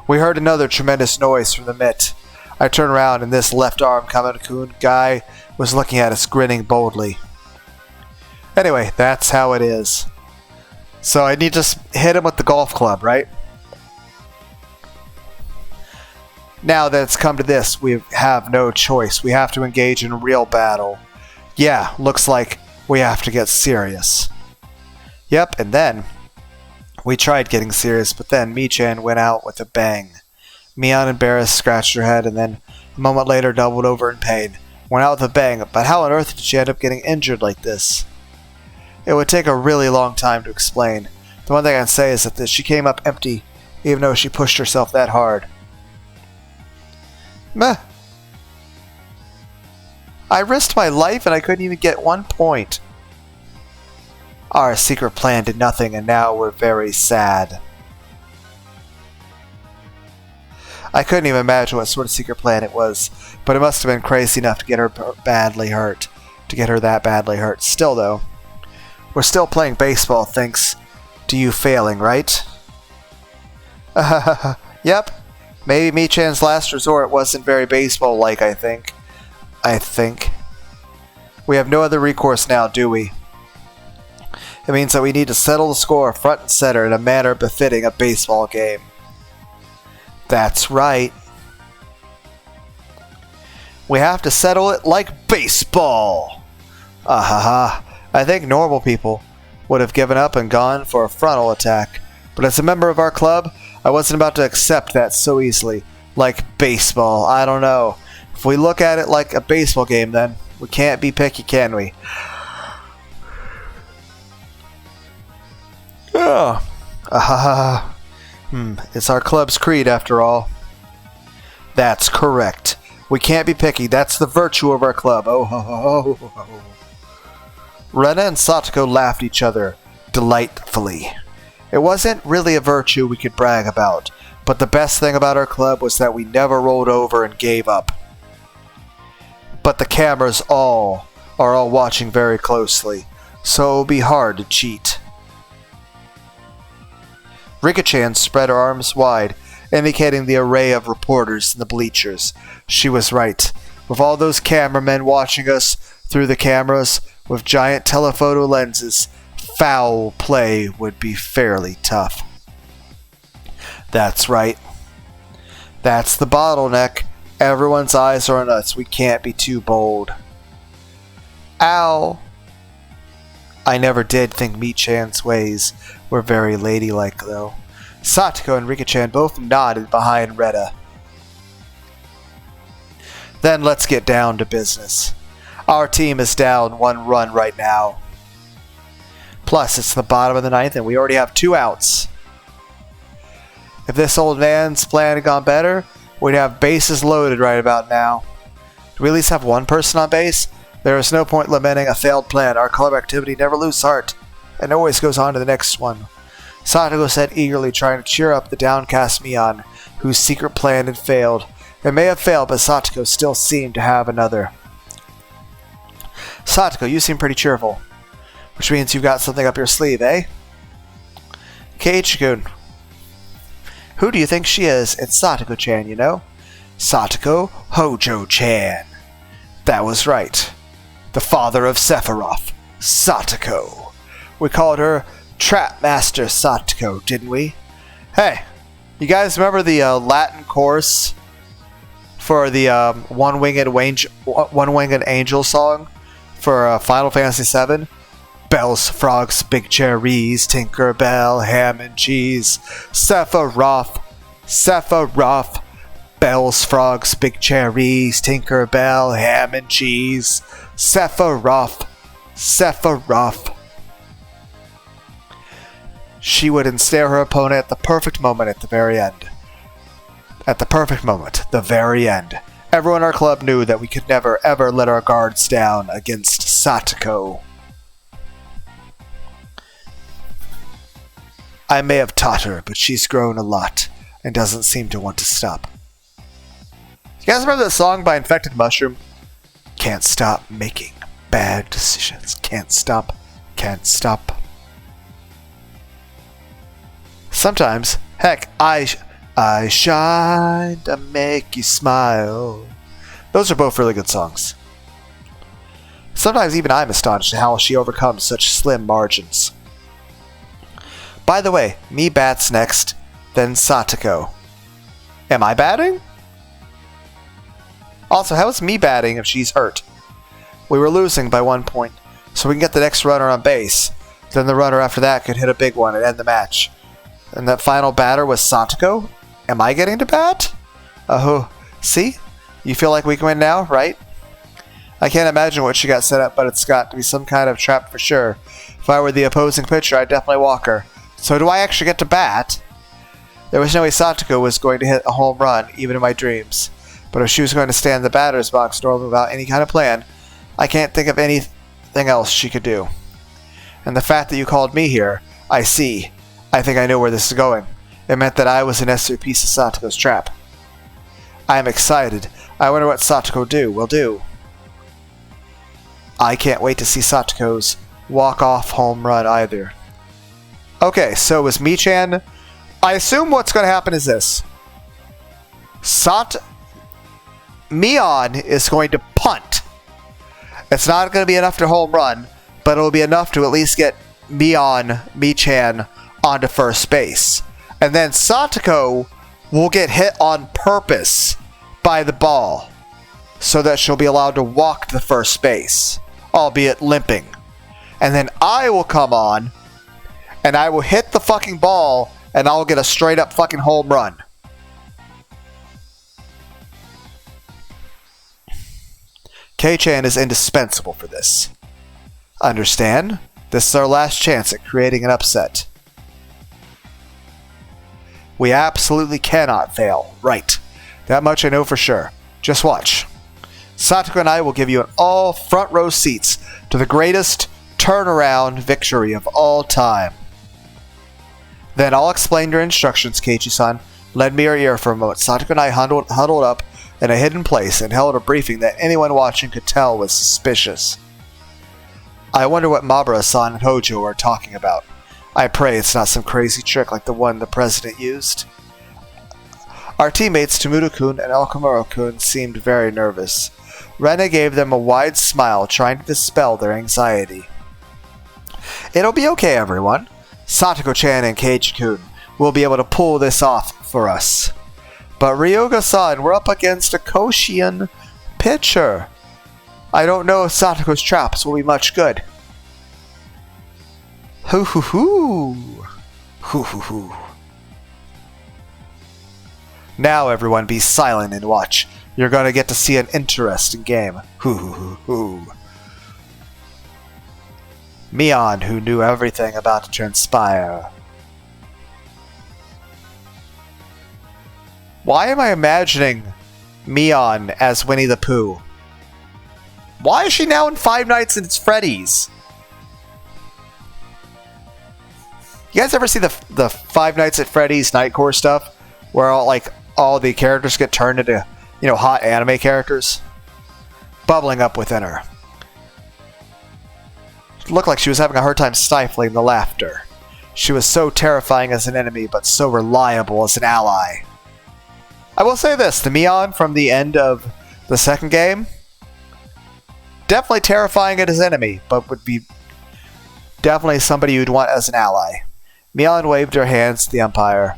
We heard another tremendous noise from the mitt. I turned around and this left-arm Kamita-kun guy was looking at us, grinning boldly. Anyway, that's how it is. So I need to just hit him with the golf club, right? Now that it's come to this, we have no choice. We have to engage in a real battle. Yeah, looks like we have to get serious. Yep, and then we tried getting serious, but then Michan went out with a bang. Mion, embarrassed, scratched her head, and then a moment later doubled over in pain. Went out with a bang, but how on earth did she end up getting injured like this? It would take a really long time to explain. The one thing I can say is that she came up empty, even though she pushed herself that hard. Meh. I risked my life and I couldn't even get 1 point. Our secret plan did nothing and now we're very sad. I couldn't even imagine what sort of secret plan it was, but it must have been crazy enough to get her badly hurt. To get her that badly hurt. Still though, we're still playing baseball thanks to you failing, right? Yep. Maybe Michan's last resort wasn't very baseball-like, I think. We have no other recourse now, do we? It means that we need to settle the score front and center in a manner befitting a baseball game. That's right. We have to settle it like baseball! I think normal people would have given up and gone for a frontal attack, but as a member of our club, I wasn't about to accept that so easily. Like baseball, I don't know. If we look at it like a baseball game, then we can't be picky, can we? It's our club's creed, after all. That's correct. We can't be picky. That's the virtue of our club. Oh ho ho ho ho. Rena and Satoko laughed at each other delightfully. It wasn't really a virtue we could brag about, but the best thing about our club was that we never rolled over and gave up. But the cameras are all watching very closely, so it'll be hard to cheat. Rika-chan spread her arms wide, indicating the array of reporters in the bleachers. She was right. With all those cameramen watching us through the cameras with giant telephoto lenses, foul play would be fairly tough. That's right. That's the bottleneck. Everyone's eyes are on us. We can't be too bold. Ow! I never did think Michan's ways were very ladylike, though. Satoko and Rika-chan both nodded behind Retta. Then let's get down to business. Our team is down 1 run right now. Plus, it's the bottom of the 9th and we already have 2 outs. If this old man's plan had gone better, we'd have bases loaded right about now. Do we at least have 1 person on base? There is no point lamenting a failed plan. Our club activity never loses heart, and always goes on to the next one. Satoko said eagerly, trying to cheer up the downcast Mion, whose secret plan had failed. It may have failed, but Satoko still seemed to have another. Satoko, you seem pretty cheerful. Which means you've got something up your sleeve, eh? Keiichi-kun. Who do you think she is? It's Satoko-chan, you know? Satoko Hojo-chan. That was right. The father of Sephiroth. Satoko. We called her Trap Master Satoko, didn't we? Hey, you guys remember the Latin chorus for the One-Winged Angel song for Final Fantasy VII? Bells, frogs, big cherries, Tinker Bell, ham and cheese, Sephiroth, Sephiroth. Bells, frogs, big cherries, Tinker Bell, ham and cheese, Sephiroth, Sephiroth. She would ensnare her opponent at the perfect moment at the very end. At the perfect moment, the very end. Everyone in our club knew that we could never ever let our guards down against Satoko. I may have taught her, but she's grown a lot and doesn't seem to want to stop. You guys remember that song by Infected Mushroom? Can't stop making bad decisions. Can't stop. Can't stop. Sometimes, heck, I shine to make you smile. Those are both really good songs. Sometimes even I'm astonished at how she overcomes such slim margins. By the way, me bats next, then Satoko. Am I batting? Also, how is me batting if she's hurt? We were losing by 1 point, so we can get the next runner on base. Then the runner after that could hit a big one and end the match. And that final batter was Satoko? Am I getting to bat? Oh, see? You feel like we can win now, right? I can't imagine what she got set up, but it's got to be some kind of trap for sure. If I were the opposing pitcher, I'd definitely walk her. So do I actually get to bat? There was no way Satoko was going to hit a home run, even in my dreams. But if she was going to stand in the batter's box normally without any kind of plan, I can't think of anything else she could do. And the fact that you called me here, I see. I think I know where this is going. It meant that I was a necessary piece of Satoko's trap. I am excited. I wonder what Satoko will do. I can't wait to see Satoko's walk-off home run either. Okay, so it was Michan. I assume what's going to happen is this. Mion is going to punt. It's not going to be enough to home run, but it'll be enough to at least get Michan onto first base. And then Satoko will get hit on purpose by the ball so that she'll be allowed to walk to first base, albeit limping. And then I will come on and I will hit the fucking ball and I'll get a straight up fucking home run. Kei-chan is indispensable for this. Understand? This is our last chance at creating an upset. We absolutely cannot fail. Right. That much I know for sure. Just watch. Satoko and I will give you an all front row seats to the greatest turnaround victory of all time. Then I'll explain your instructions, Keiichi-san. Lend me your ear for a moment. Satoko and I huddled up in a hidden place and held a briefing that anyone watching could tell was suspicious. I wonder what Mabara-san and Hojo are talking about. I pray it's not some crazy trick like the one the president used. Our teammates Tomuto-kun and Okamura-kun seemed very nervous. Rena gave them a wide smile, trying to dispel their anxiety. It'll be okay, everyone. Satoko-chan and Keiichi-kun will be able to pull this off for us. But Ryoga-san, we're up against a Koshian pitcher. I don't know if Satoko's traps will be much good. Hoo hoo hoo. Hoo hoo hoo. Now everyone be silent and watch. You're going to get to see an interesting game. Hoo hoo hoo hoo. Mion, who knew everything about to transpire. Why am I imagining Mion as Winnie the Pooh? Why is she now in Five Nights at Freddy's? You guys ever see the Five Nights at Freddy's Nightcore stuff? Where all the characters get turned into, hot anime characters? Bubbling up within her. looked like she was having a hard time stifling the laughter. She was so terrifying as an enemy, but so reliable as an ally. I will say this, the Mion from the end of the second game, definitely terrifying as an enemy, but would be definitely somebody you'd want as an ally. Mion waved her hands to the umpire.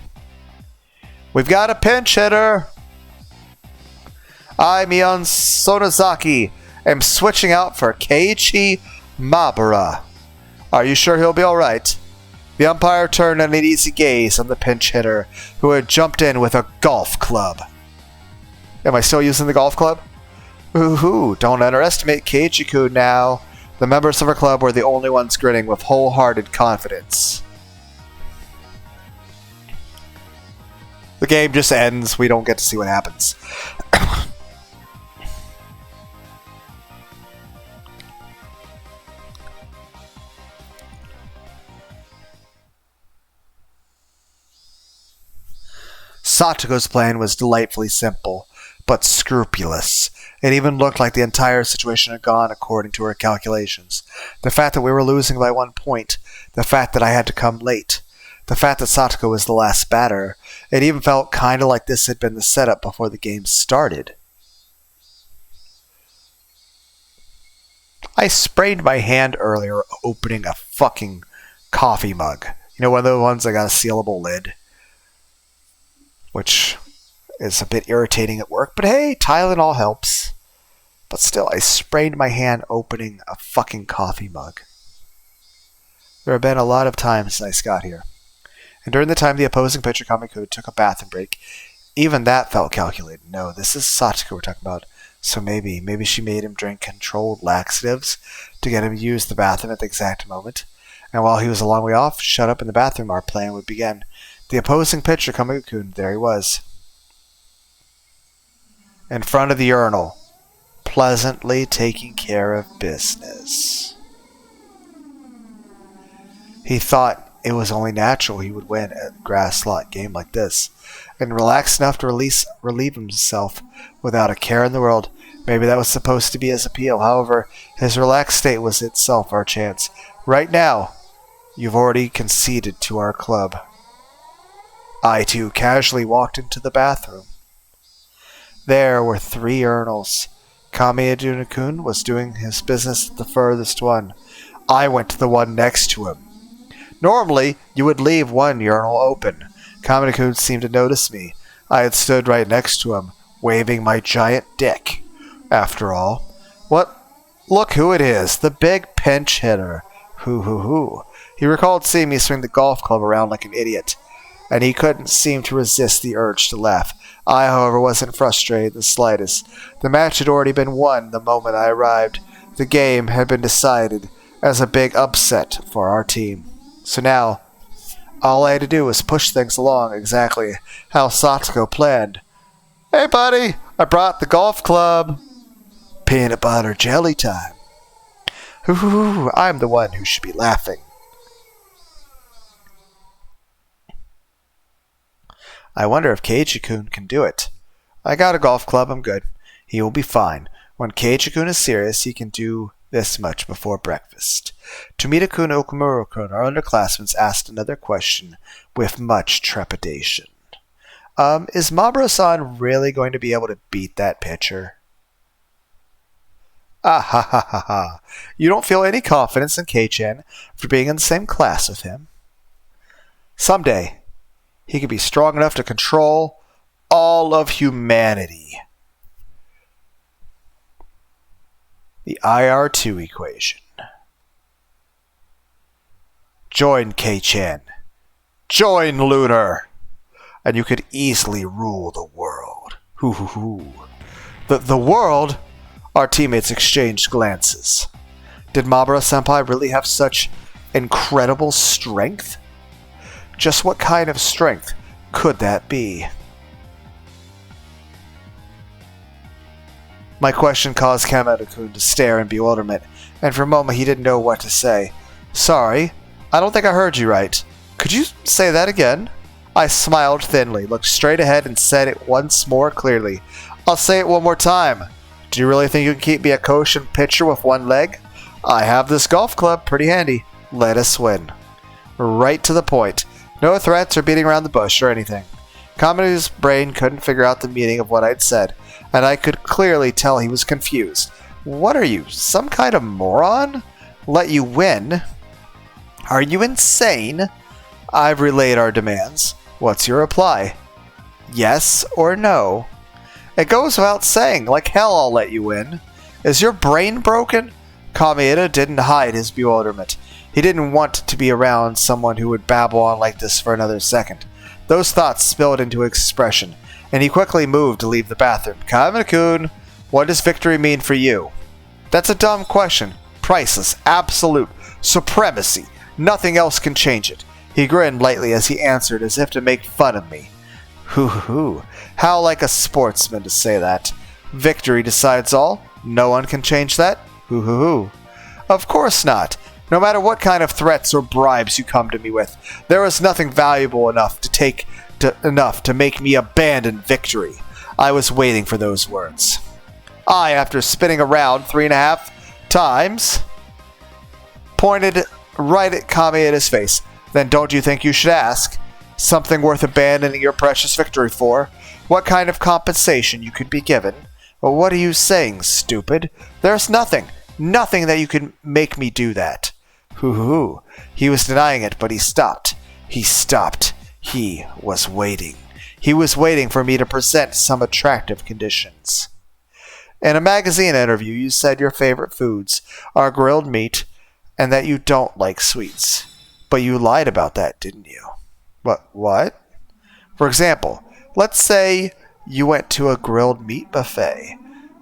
We've got a pinch hitter! I, Mion Sonozaki, am switching out for Keiichi Mabara. Are you sure he'll be alright? The umpire turned an uneasy gaze on the pinch hitter, who had jumped in with a golf club. Am I still using the golf club? Ooh, don't underestimate Keiichi-kun now. The members of her club were the only ones grinning with wholehearted confidence. The game just ends. We don't get to see what happens. Satoko's plan was delightfully simple, but scrupulous. It even looked like the entire situation had gone according to her calculations. The fact that we were losing by 1 point, the fact that I had to come late, the fact that Satoko was the last batter, it even felt kinda like this had been the setup before the game started. I sprained my hand earlier opening a fucking coffee mug. You know, one of the ones that got a sealable lid? Which is a bit irritating at work, but hey, Tylenol helps. But still, I sprained my hand opening a fucking coffee mug. There have been a lot of times since I got here. And during the time the opposing pitcher, Kamiko, took a bathroom break, even that felt calculated. No, this is Satoko we're talking about. So maybe she made him drink controlled laxatives to get him to use the bathroom at the exact moment. And while he was a long way off, shut up in the bathroom, our plan would begin. The opposing pitcher, Kamiko-kun, there he was. In front of the urinal, pleasantly taking care of business. He thought it was only natural he would win a grass slot game like this, and relaxed enough to relieve himself without a care in the world. Maybe that was supposed to be his appeal. However, his relaxed state was itself our chance. Right now, you've already conceded to our club. I, too, casually walked into the bathroom. There were 3 urinals. Kamieduna-kun was doing his business at the furthest one. I went to the one next to him. Normally, you would leave one urinal open. Kamieduna-kun seemed to notice me. I had stood right next to him, waving my giant dick. After all, look who it is, the big pinch hitter. Hoo. He recalled seeing me swing the golf club around like an idiot, and he couldn't seem to resist the urge to laugh. I, however, wasn't frustrated the slightest. The match had already been won the moment I arrived. The game had been decided as a big upset for our team. So now, all I had to do was push things along exactly how Satoko planned. Hey, buddy, I brought the golf club. Peanut butter jelly time. Hoo, I'm the one who should be laughing. I wonder if Keiichi-kun can do it. I got a golf club, I'm good. He will be fine. When Keiichi-kun is serious, he can do this much before breakfast. Tomita-kun and Okumura-kun, our underclassmen, asked another question with much trepidation. Is Mabura-san really going to be able to beat that pitcher? Ah ha ha ha ha. You don't feel any confidence in Kei-chan for being in the same class with him? Someday, he could be strong enough to control all of humanity. The IR2 equation. Join Kei-chan. Join Lunar. And you could easily rule the world. Hoo. The world? Our teammates exchanged glances. Did Mabura-senpai really have such incredible strength? Just what kind of strength could that be? My question caused Kamada-kun to stare in bewilderment, and for a moment he didn't know what to say. Sorry, I don't think I heard you right. Could you say that again? I smiled thinly, looked straight ahead, and said it once more clearly. I'll say it one more time. Do you really think you can keep me a koshin pitcher with one leg? I have this golf club, pretty handy. Let us win. Right to the point. No threats or beating around the bush or anything. Kameru's brain couldn't figure out the meaning of what I'd said, and I could clearly tell he was confused. What are you, some kind of moron? Let you win? Are you insane? I've relayed our demands. What's your reply? Yes or no? It goes without saying, like hell I'll let you win. Is your brain broken? Kameda didn't hide his bewilderment. He didn't want to be around someone who would babble on like this for another second. Those thoughts spilled into expression, and he quickly moved to leave the bathroom. Kameda-kun, what does victory mean for you? That's a dumb question. Priceless, absolute, supremacy. Nothing else can change it. He grinned lightly as he answered, as if to make fun of me. Hoo-hoo-hoo. How like a sportsman to say that. Victory decides all. No one can change that. Hoo-hoo-hoo. Of course not. No matter what kind of threats or bribes you come to me with, there is nothing valuable enough to make me abandon victory. I was waiting for those words. After spinning around 3.5 times, pointed right at Kameda's face. Then don't you think you should ask? Something worth abandoning your precious victory for? What kind of compensation you could be given? Well, what are you saying, stupid? There's nothing that you can make me do that. Hoo-hoo. He was denying it, but he stopped. He stopped. He was waiting. He was waiting for me to present some attractive conditions. In a magazine interview, you said your favorite foods are grilled meat and that you don't like sweets. But you lied about that, didn't you? What? For example, let's say you went to a grilled meat buffet.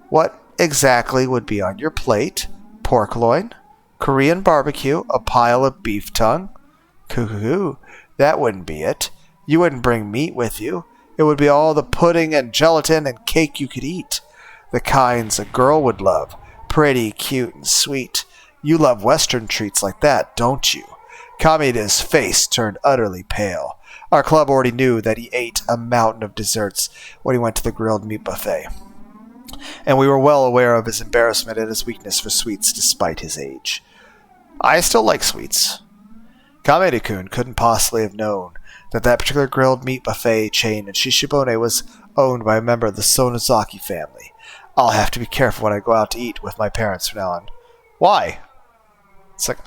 What exactly would be on your plate? Pork loin? Korean barbecue? A pile of beef tongue? Coo-coo-coo. That wouldn't be it. You wouldn't bring meat with you. It would be all the pudding and gelatin and cake you could eat. The kinds a girl would love. Pretty, cute, and sweet. You love Western treats like that, don't you? Kameda's face turned utterly pale. Our club already knew that he ate a mountain of desserts when he went to the grilled meat buffet, and we were well aware of his embarrassment and his weakness for sweets despite his age. I still like sweets. Kameda-kun couldn't possibly have known that particular grilled meat buffet chain in Shishibone was owned by a member of the Sonozaki family. I'll have to be careful when I go out to eat with my parents from now on. Why? It's like,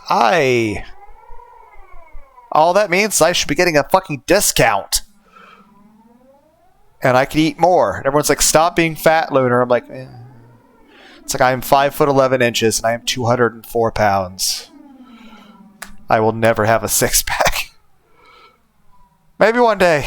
all that means I should be getting a fucking discount. And I can eat more. And everyone's like, stop being fat, Lunar. I'm like, It's like I'm 5'11" and I am 204 pounds. I will never have a six-pack. Maybe one day.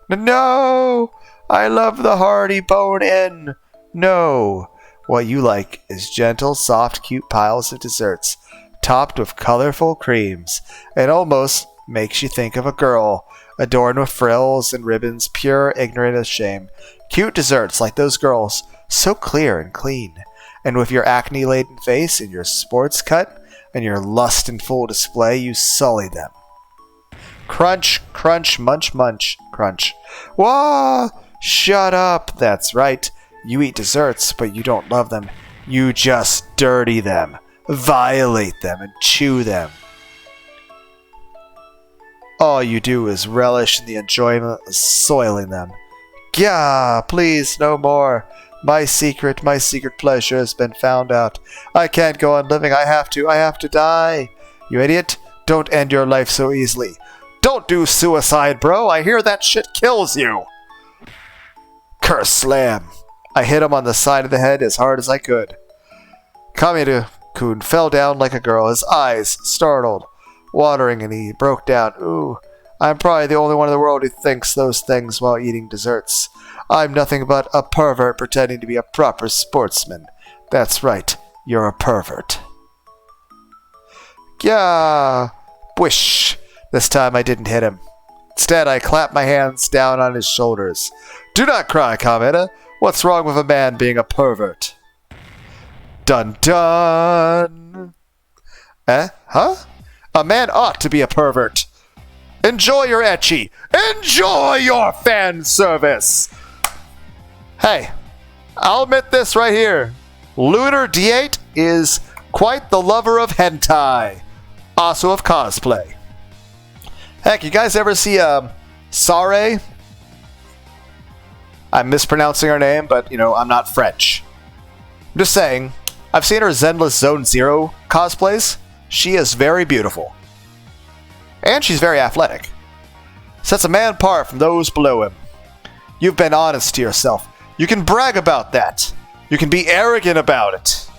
No! I love the hearty bone-in. No. What you like is gentle, soft, cute piles of desserts, topped with colorful creams. It almost makes you think of a girl, adorned with frills and ribbons, pure, ignorant of shame. Cute desserts like those girls, so clear and clean. And with your acne-laden face and your sports cut and your lust in full display, you sully them. Crunch, crunch, munch, munch, crunch. Wah! Shut up. That's right. You eat desserts, but you don't love them. You just dirty them, violate them, and chew them. All you do is relish in the enjoyment of soiling them. Gah, please, no more. My secret pleasure has been found out. I can't go on living. I have to die. You idiot. Don't end your life so easily. Don't do suicide, bro. I hear that shit kills you. Curse slam. I hit him on the side of the head as hard as I could. Kameda-kun fell down like a girl, his eyes startled, watering, and he broke down. Ooh, I'm probably the only one in the world who thinks those things while eating desserts. I'm nothing but a pervert pretending to be a proper sportsman. That's right, you're a pervert. Yeah, Wish. This time I didn't hit him. Instead, I clapped my hands down on his shoulders. Do not cry, Kameda. What's wrong with a man being a pervert? Dun dun. Huh? A man ought to be a pervert. Enjoy your ecchi. Enjoy your fan service. Hey, I'll admit this right here. Lunar D8 is Quite the lover of hentai. Also of cosplay. Heck, you guys ever see Sare? I'm mispronouncing her name, but, I'm not French. I'm just saying, I've seen her Zenless Zone Zero cosplays. She is very beautiful. And she's very athletic. Sets a man apart from those below him. You've been honest to yourself. You can brag about that. You can be arrogant about it.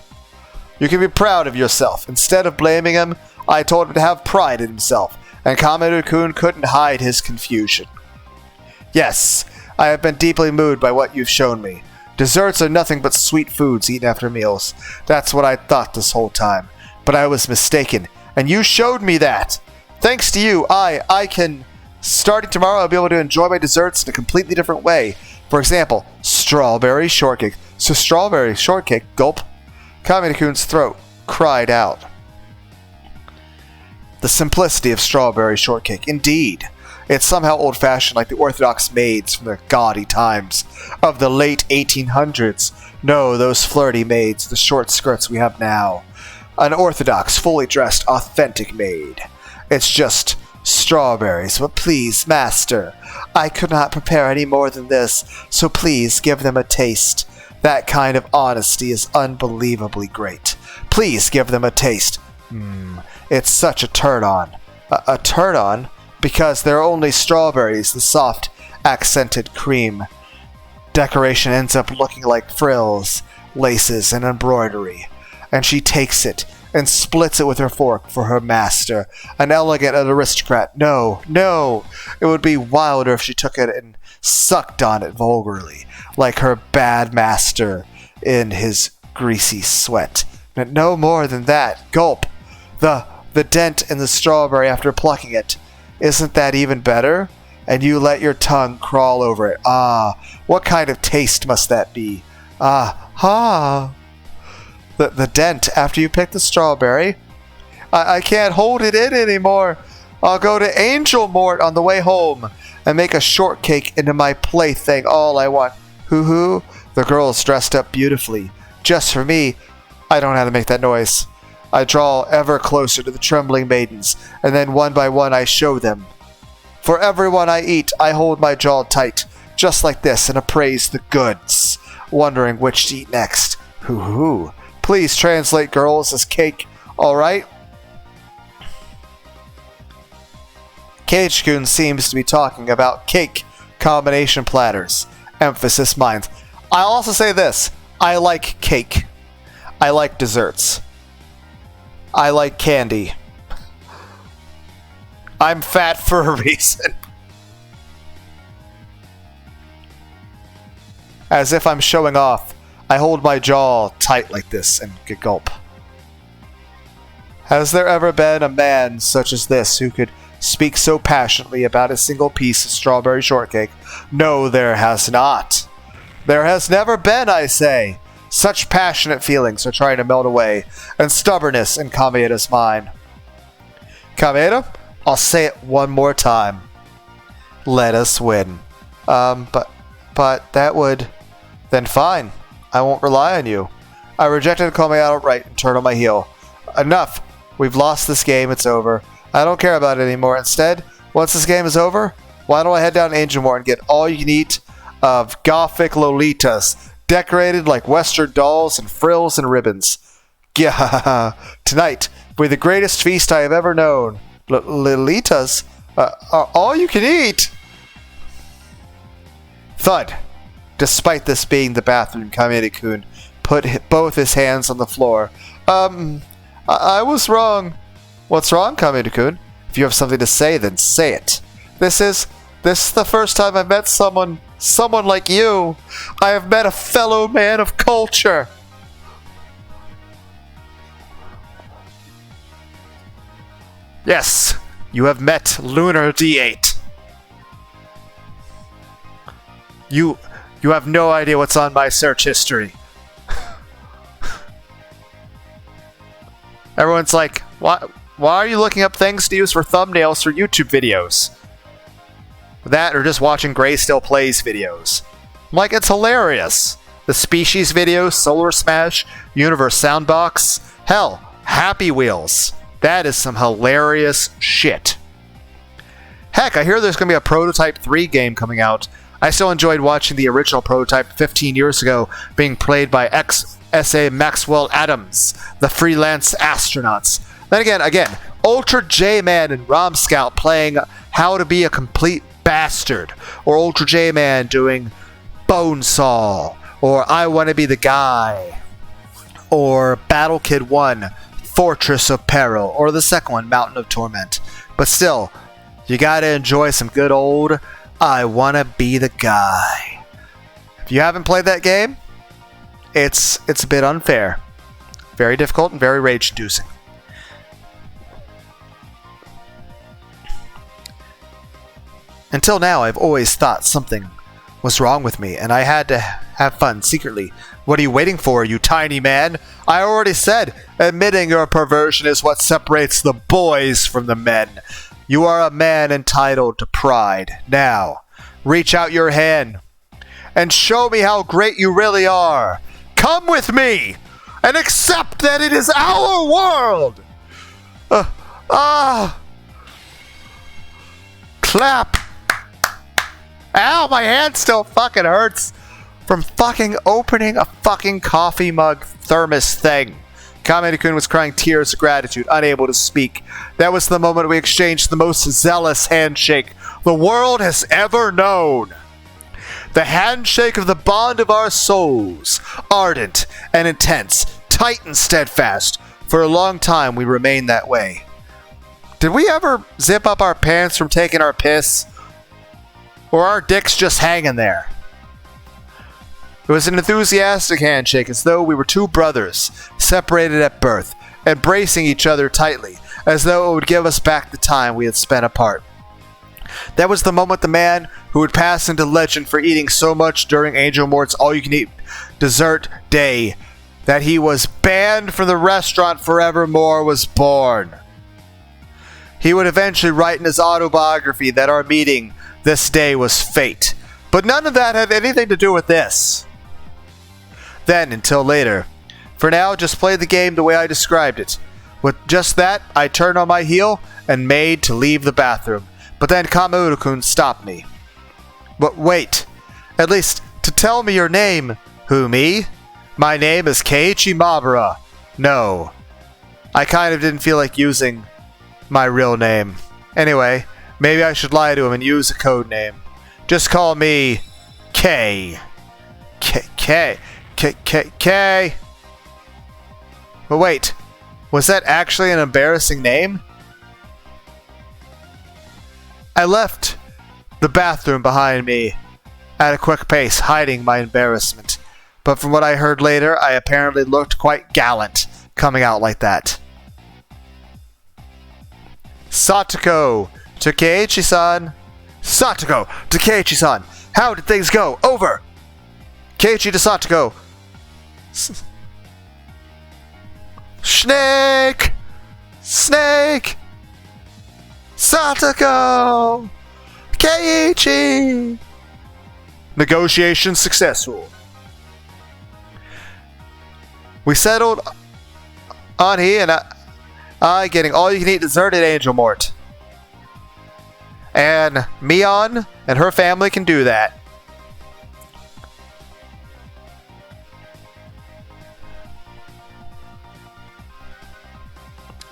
You can be proud of yourself. Instead of blaming him, I told him to have pride in himself, and Kamado-kun couldn't hide his confusion. Yes, I have been deeply moved by what you've shown me. Desserts are nothing but sweet foods eaten after meals. That's what I thought this whole time. But I was mistaken, and you showed me that. Thanks to you, I can... Starting tomorrow, I'll be able to enjoy my desserts in a completely different way. For example, strawberry shortcake. So strawberry shortcake, gulp. Kamado-kun's throat cried out. The simplicity of strawberry shortcake, indeed. It's somehow old-fashioned like the orthodox maids from the gaudy times of the late 1800s. No, those flirty maids, the short skirts we have now. An orthodox, fully dressed, authentic maid. It's just strawberries, but please, master, I could not prepare any more than this, so please give them a taste. That kind of honesty is unbelievably great. Please give them a taste. It's such a turn-on. A turn-on? Because they're only strawberries, the soft, accented cream. Decoration ends up looking like frills, laces, and embroidery. And she takes it and splits it with her fork for her master, an elegant aristocrat. No, it would be wilder if she took it and sucked on it vulgarly, like her bad master in his greasy sweat. But no more than that. Gulp. The dent in the strawberry after plucking it. Isn't that even better? And you let your tongue crawl over it. Ah, what kind of taste must that be? The dent after you pick the strawberry. I can't hold it in anymore. I'll go to Angel Mort on the way home and make a shortcake into my plaything. All I want. Hoo-hoo. The girl's dressed up beautifully. Just for me. I don't know how to make that noise. I draw ever closer to the trembling maidens, and then one by one I show them. For everyone I eat, I hold my jaw tight, just like this, and appraise the goods, wondering which to eat next. Hoo-hoo. Please translate, girls, as cake, alright? Cage-kun seems to be talking about cake combination platters. Emphasis mine. I'll also say this. I like cake. I like desserts. I like candy. I'm fat for a reason. As if I'm showing off, I hold my jaw tight like this and gulp. Has there ever been a man such as this who could speak so passionately about a single piece of strawberry shortcake? No, there has not. There has never been, I say. Such passionate feelings are trying to melt away, and stubbornness in Kameda's mind. Kameda, I'll say it one more time. Let us win. But that would... Then fine. I won't rely on you. I rejected Kameda outright and turned on my heel. Enough. We've lost this game. It's over. I don't care about it anymore. Instead, once this game is over, why don't I head down to Angel Mort and get all you can eat of Gothic Lolitas, decorated like Western dolls and frills and ribbons. Yeah, tonight will be the greatest feast I have ever known. Lolitas? All you can eat? Thud. Despite this being the bathroom, Kamado-kun put both his hands on the floor. I was wrong. What's wrong, Kamado-kun? If you have something to say, then say it. This is the first time I've met someone like you. I have met a fellow man of culture. Yes, you have met Lunar D8. You have no idea what's on my search history. Everyone's like, why are you looking up things to use for thumbnails for YouTube videos? That or just watching Gray Still Plays videos. I'm like, it's hilarious. The Species videos, Solar Smash, Universe Soundbox. Hell, Happy Wheels. That is some hilarious shit. Heck, I hear there's going to be a Prototype 3 game coming out. I still enjoyed watching the original Prototype 15 years ago being played by ex-SA Maxwell Adams, the freelance astronauts. Then again, Ultra J-Man and Rom Scout playing How to Be a Complete Bastard, or Ultra J-Man doing Bonesaw, or I Want to Be the Guy, or Battle Kid 1, Fortress of Peril, or the second one, Mountain of Torment. But still, you gotta enjoy some good old I Want to Be the Guy. If you haven't played that game, it's a bit unfair. Very difficult and very rage-inducing. Until now, I've always thought something was wrong with me, and I had to have fun secretly. What are you waiting for, you tiny man? I already said, admitting your perversion is what separates the boys from the men. You are a man entitled to pride. Now, reach out your hand and show me how great you really are. Come with me and accept that it is our world. Clap. Ow, my hand still fucking hurts from fucking opening a fucking coffee mug thermos thing. Kameda-kun was crying tears of gratitude, unable to speak. That was the moment we exchanged the most zealous handshake the world has ever known. The handshake of the bond of our souls, ardent and intense, tight and steadfast. For a long time we remained that way. Did we ever zip up our pants from taking our piss? Or our dicks just hanging there? It was an enthusiastic handshake, as though we were two brothers, separated at birth, embracing each other tightly, as though it would give us back the time we had spent apart. That was the moment the man who would pass into legend for eating so much during Angel Mort's all-you-can-eat dessert day that he was banned from the restaurant forevermore was born. He would eventually write in his autobiography that our meeting this day was fate. But none of that had anything to do with this. Then, until later. For now, just play the game the way I described it. With just that, I turned on my heel and made to leave the bathroom. But then Kameda-kun stopped me. But wait. At least, to tell me your name. Who, me? My name is Keiichi Mabara. No. I kind of didn't feel like using my real name. Anyway, maybe I should lie to him and use a code name. Just call me K. K. But wait, was that actually an embarrassing name? I left the bathroom behind me at a quick pace, hiding my embarrassment. But from what I heard later, I apparently looked quite gallant coming out like that. Satoko to Keiichi-san. Satoko to Keiichi-san. How did things go? Over. Keiichi to Satoko. Snake! Snake! Satoko! Keiichi! Negotiation successful. We settled on he and I getting all-you-can-eat dessert at Angel Mort. And Mion and her family can do that.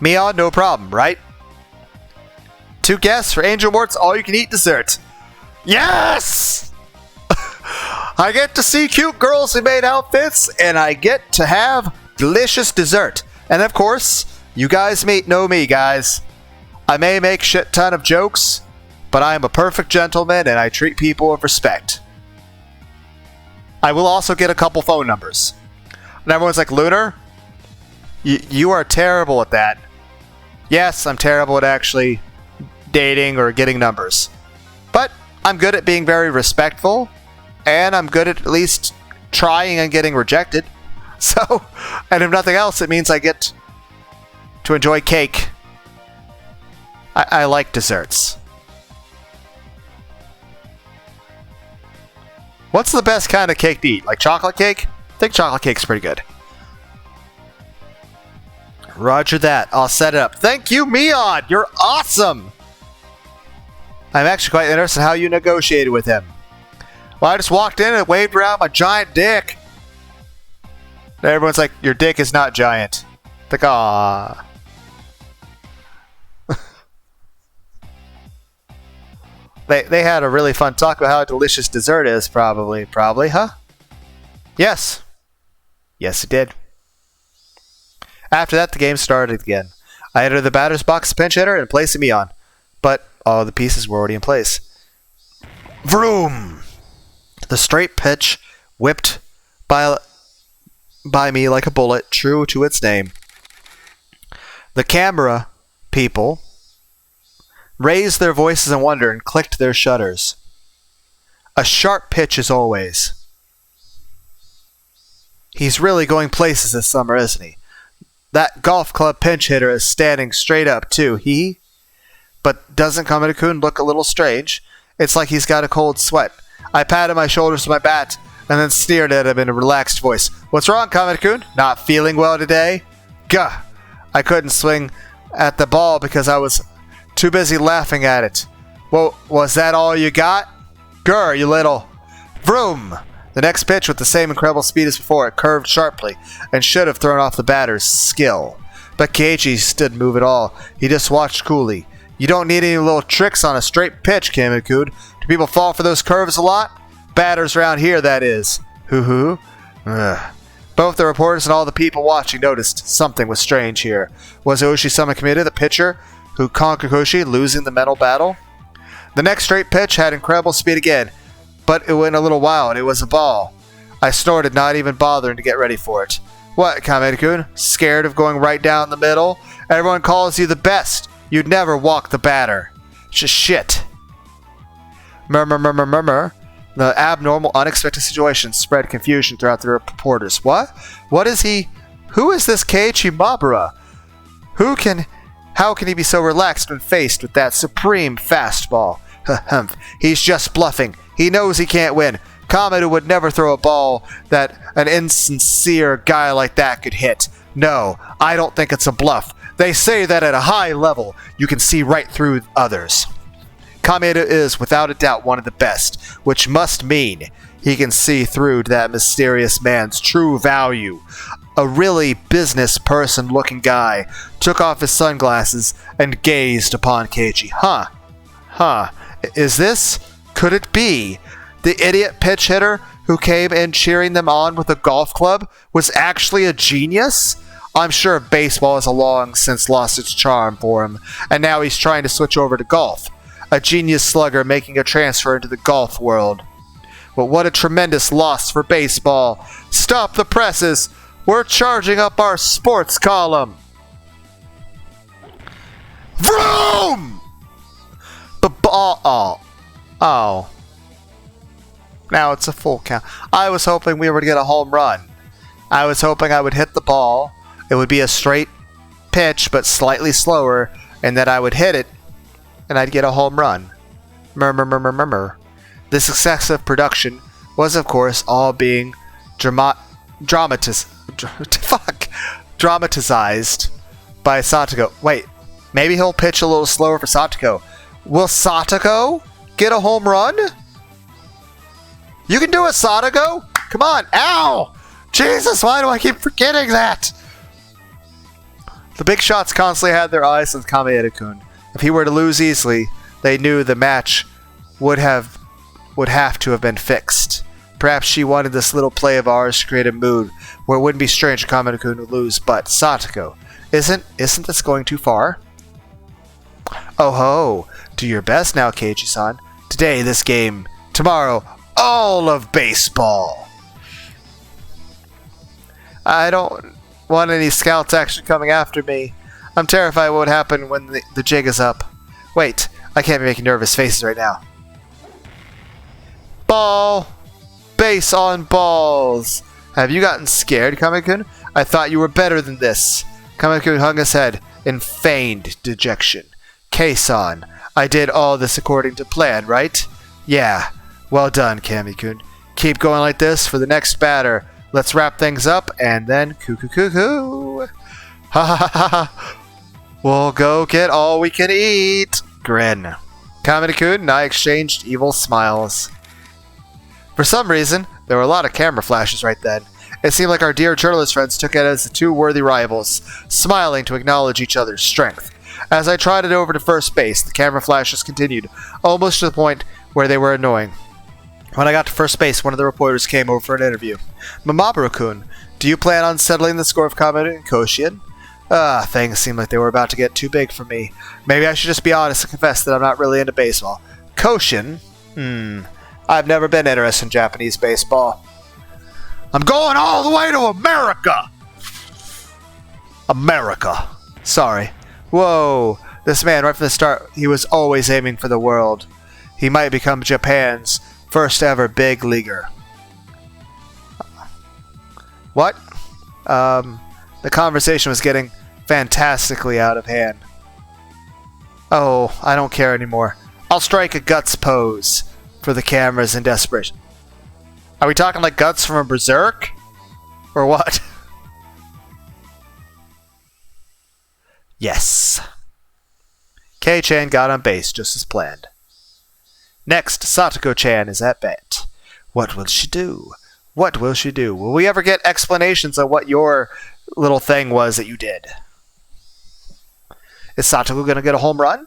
Mion, no problem, right? 2 guests for Angel Mort's all-you-can-eat dessert. Yes! I get to see cute girls in maid outfits, and I get to have delicious dessert. And of course, you guys know me, guys. I may make shit ton of jokes, but I am a perfect gentleman and I treat people with respect. I will also get a couple phone numbers. And everyone's like, Lunar, you are terrible at that. Yes, I'm terrible at actually dating or getting numbers. But I'm good at being very respectful, and I'm good at least trying and getting rejected. So, and if nothing else, it means I get to enjoy cake. I like desserts. What's the best kind of cake to eat? Like chocolate cake? I think chocolate cake's pretty good. Roger that. I'll set it up. Thank you, Mion! You're awesome! I'm actually quite interested in how you negotiated with him. Well, I just walked in and waved around my giant dick. And everyone's like, your dick is not giant. Like, aww. They had a really fun talk about how delicious dessert is, probably. Probably, huh? Yes. Yes, it did. After that, the game started again. I entered the batter's box pinch hitter and placed me on. But all the pieces were already in place. Vroom! The straight pitch whipped by me like a bullet, true to its name. The camera people raised their voices in wonder and clicked their shutters. A sharp pitch as always. He's really going places this summer, isn't he? That golf club pinch hitter is standing straight up, too. But doesn't Kamada-kun look a little strange? It's like he's got a cold sweat. I patted my shoulders with my bat and then sneered at him in a relaxed voice. What's wrong, Kamada-kun? Not feeling well today? Gah! I couldn't swing at the ball because I was too busy laughing at it. Well, was that all you got? Grr, you little... Vroom! The next pitch, with the same incredible speed as before, it curved sharply and should have thrown off the batter's skill. But Keiichi didn't move at all. He just watched coolly. You don't need any little tricks on a straight pitch, Kamada-kun. Do people fall for those curves a lot? Batters around here, that is. Hoo-hoo. Both the reporters and all the people watching noticed something was strange here. Was Oshi-sama Kameda the pitcher who conquered Hoshi, losing the mental battle? The next straight pitch had incredible speed again, but it went a little wild. It was a ball. I snorted, not even bothering to get ready for it. What, Kamada-kun? Scared of going right down the middle? Everyone calls you the best. You'd never walk the batter. Shit. Murmur. The abnormal, unexpected situation spread confusion throughout the reporters. What? What is he? Who is this Keiichi Mabura? How can he be so relaxed when faced with that supreme fastball? He's just bluffing. He knows he can't win. Kamada would never throw a ball that an insincere guy like that could hit. No, I don't think it's a bluff. They say that at a high level, you can see right through others. Kamada is, without a doubt, one of the best, which must mean he can see through to that mysterious man's true value. A really business person-looking guy took off his sunglasses and gazed upon Keiichi. Could it be the idiot pitch hitter who came in cheering them on with a golf club was actually a genius? I'm sure baseball has long since lost its charm for him, and now he's trying to switch over to golf. A genius slugger making a transfer into the golf world. But what a tremendous loss for baseball. Stop the presses! We're charging up our sports column! Vroom! Oh. Now it's a full count. I was hoping we were to get a home run. I was hoping I would hit the ball. It would be a straight pitch, but slightly slower, and that I would hit it, and I'd get a home run. Murmur. This excessive production was, of course, all being dramatized by Satoko. Wait, maybe he'll pitch a little slower for Satoko. Will Satoko get a home run? You can do it, Satoko! Come on! Ow! Jesus, why do I keep forgetting that? The big shots constantly had their eyes on Kamada-kun. If he were to lose easily, they knew the match would have to have been fixed. Perhaps she wanted this little play of ours to create a mood where it wouldn't be strange for Kamada-kun to lose, but Satoko, isn't this going too far? Oh ho! Do your best now, Keiichi-san. Today, this game. Tomorrow, all of baseball. I don't want any scouts actually coming after me. I'm terrified what would happen when the jig is up. Wait, I can't be making nervous faces right now. Ball! Base on balls! Have you gotten scared, Kamada-kun? I thought you were better than this. Kamada-kun hung his head in feigned dejection. Kei-san, I did all this according to plan, right? Yeah. Well done, Kamada-kun. Keep going like this for the next batter. Let's wrap things up, and then cuckoo. Ha ha ha ha! We'll go get all we can eat! Grin. Kamina-kun and I exchanged evil smiles. For some reason, there were a lot of camera flashes right then. It seemed like our dear journalist friends took it as the two worthy rivals, smiling to acknowledge each other's strength. As I trotted over to first base, the camera flashes continued, almost to the point where they were annoying. When I got to first base, one of the reporters came over for an interview. Mamoru-kun, do you plan on settling the score of Kamina and Koshin? Things seemed like they were about to get too big for me. Maybe I should just be honest and confess that I'm not really into baseball. Koshin? I've never been interested in Japanese baseball. I'm going all the way to America! America. Sorry. Whoa. This man, right from the start, he was always aiming for the world. He might become Japan's first ever big leaguer. What? The conversation was getting fantastically out of hand. Oh, I don't care anymore. I'll strike a guts pose for the cameras in desperation. Are we talking like guts from a berserk? Or what? Yes. Kei-chan got on base just as planned. Next, Satoko-chan is at bat. What will she do? What will she do? Will we ever get explanations on what your little thing was that you did? Is Satoko going to get a home run?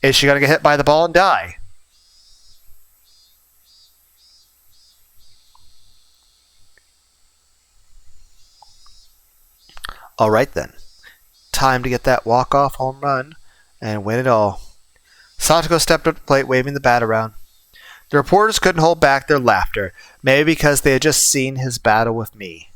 Is she going to get hit by the ball and die? Alright then. Time to get that walk-off home run and win it all. Satoko stepped up to the plate, waving the bat around. The reporters couldn't hold back their laughter, maybe because they had just seen his battle with me.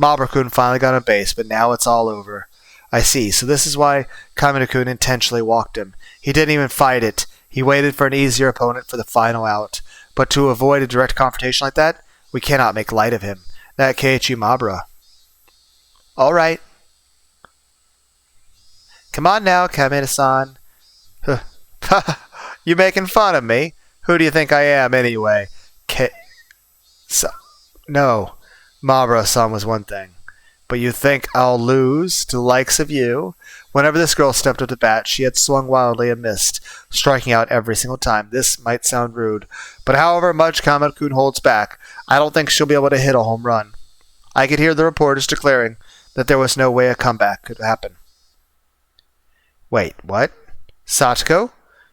Mamoru-kun finally got on base, but now it's all over. I see, so this is why Kamina-kun intentionally walked him. He didn't even fight it. He waited for an easier opponent for the final out. But to avoid a direct confrontation like that, we cannot make light of him. That Keiichi Mabura. Alright. Come on now, Kamina-san. You making fun of me? Who do you think I am, anyway? No. Mabura-san was one thing. But you think I'll lose to the likes of you? Whenever this girl stepped up to bat, she had swung wildly and missed, striking out every single time. This might sound rude, but however much Kamina-kun holds back, I don't think she'll be able to hit a home run. I could hear the reporters declaring that there was no way a comeback could happen. Wait, what? Satoko?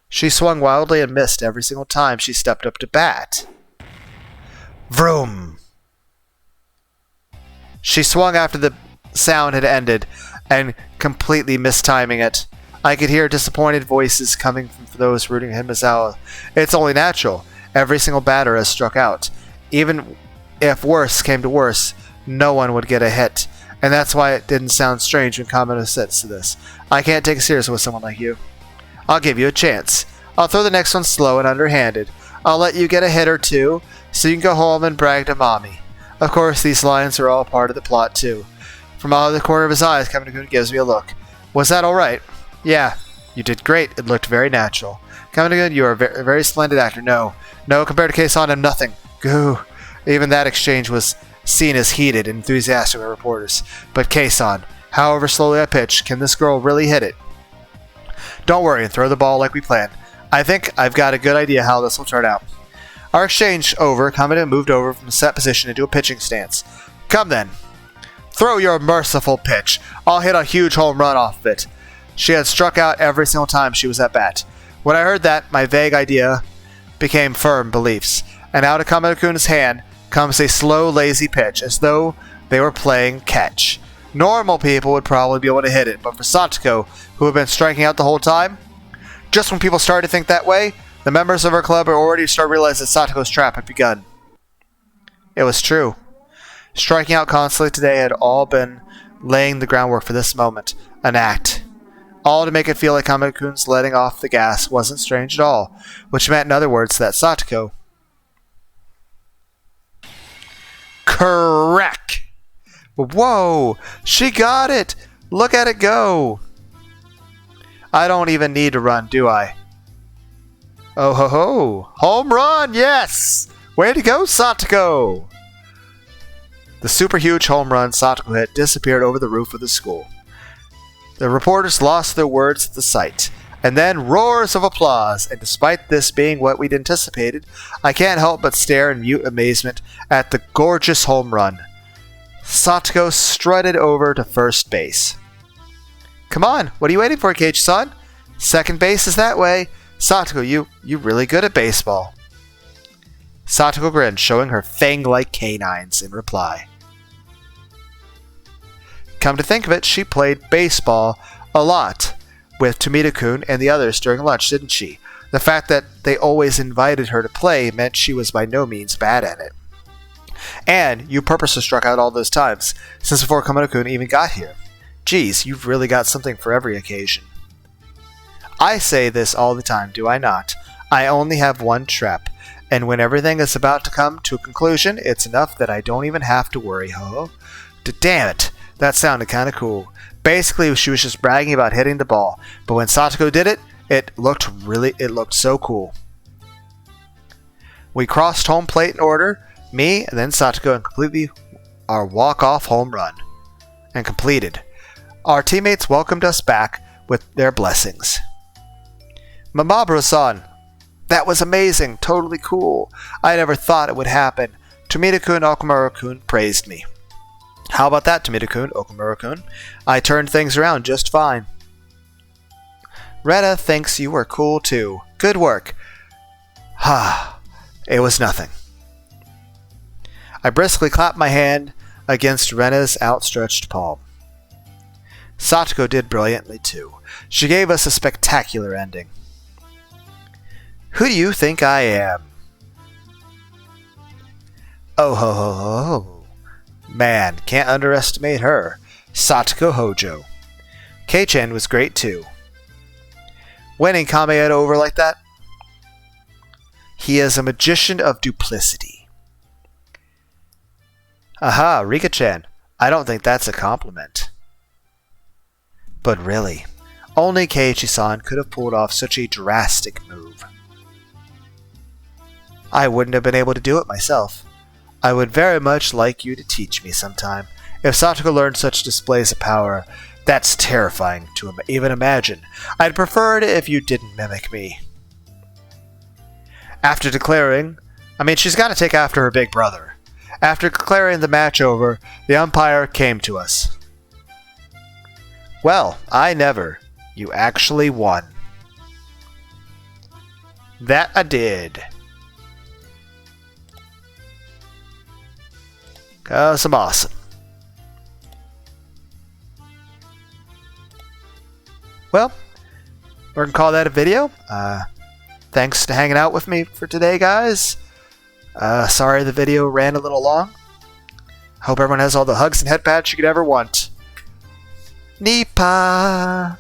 She swung wildly and missed every single time she stepped up to bat. Vroom! She swung after the sound had ended, and completely mistiming it. I could hear disappointed voices coming from those rooting Himizawa. It's only natural. Every single batter has struck out. Even if worse came to worse, no one would get a hit. And that's why it didn't sound strange when Kamina said to this. I can't take it seriously with someone like you. I'll give you a chance. I'll throw the next one slow and underhanded. I'll let you get a hit or two, so you can go home and brag to Mommy. Of course, these lines are all part of the plot, too. From out of the corner of his eyes, Kamina-kun gives me a look. Was that alright? Yeah. You did great. It looked very natural. Kamina-kun, you are a very splendid actor. No, compared to Kei-san, I'm nothing. Goo. Even that exchange was seen as heated and enthusiastic by reporters. But Kei-san, however slowly I pitch, can this girl really hit it? Don't worry and throw the ball like we planned. I think I've got a good idea how this will turn out. Our exchange over, Kamina moved over from a set position into a pitching stance. Come then. Throw your merciful pitch. I'll hit a huge home run off of it. She had struck out every single time she was at bat. When I heard that, my vague idea became firm beliefs. And out of Kamina-kun's hand comes a slow, lazy pitch, as though they were playing catch. Normal people would probably be able to hit it, but for Satoko, who had been striking out the whole time, just when people started to think that way, the members of our club had already started to realize that Satoko's trap had begun. It was true. Striking out constantly today had all been laying the groundwork for this moment, an act. All to make it feel like Kamina-kun's letting off the gas wasn't strange at all, which meant, in other words, that Satoko... Correct! Whoa! She got it! Look at it go! I don't even need to run, do I? Oh ho ho! Home run! Yes! Way to go, Satoko! The super huge home run Satoko hit disappeared over the roof of the school. The reporters lost their words at the sight, and then roars of applause, and despite this being what we'd anticipated, I can't help but stare in mute amazement at the gorgeous home run. Satoko strutted over to first base. Come on, what are you waiting for, Keiichi-san? Second base is that way. Satoko, you really good at baseball. Satoko grinned, showing her fang-like canines in reply. Come to think of it, she played baseball a lot with Tomita-kun and the others during lunch, didn't she? The fact that they always invited her to play meant she was by no means bad at it. And you purposely struck out all those times, since before Kamado-kun even got here. Geez, you've really got something for every occasion. I say this all the time, do I not? I only have one trap, and when everything is about to come to a conclusion, it's enough that I don't even have to worry, ho. Damn it, that sounded kinda cool. Basically, she was just bragging about hitting the ball, but when Satoko did it, it looked so cool. We crossed home plate in order, me and then Satoko, and completed our walk-off home run. And completed. Our teammates welcomed us back with their blessings. Mamaburo-san, that was amazing, totally cool. I never thought it would happen. Tomita-kun and Okumura-kun praised me. How about that, Tomita-kun, Okumura-kun? I turned things around just fine. Retta thinks you were cool too. Good work. Ha, it was nothing. I briskly clapped my hand against Rena's outstretched palm. Satoko did brilliantly too. She gave us a spectacular ending. Who do you think I am? Oh ho ho ho ho. Man, can't underestimate her. Satoko Hojo. Kei-chan was great too. Winning Kamehameha over like that? He is a magician of duplicity. Aha, Rika-chan. I don't think that's a compliment. But really, only Keiichi-san could have pulled off such a drastic move. I wouldn't have been able to do it myself. I would very much like you to teach me sometime. If Satoko learned such displays of power, that's terrifying to even imagine. I'd prefer it if you didn't mimic me. After declaring, she's got to take after her big brother. After declaring the match over, the umpire came to us. Well, I never. You actually won. That I did. Some awesome. Well, we're going to call that a video. Thanks to hanging out with me for today, guys. Sorry the video ran a little long. Hope everyone has all the hugs and head pats you could ever want. Nipa!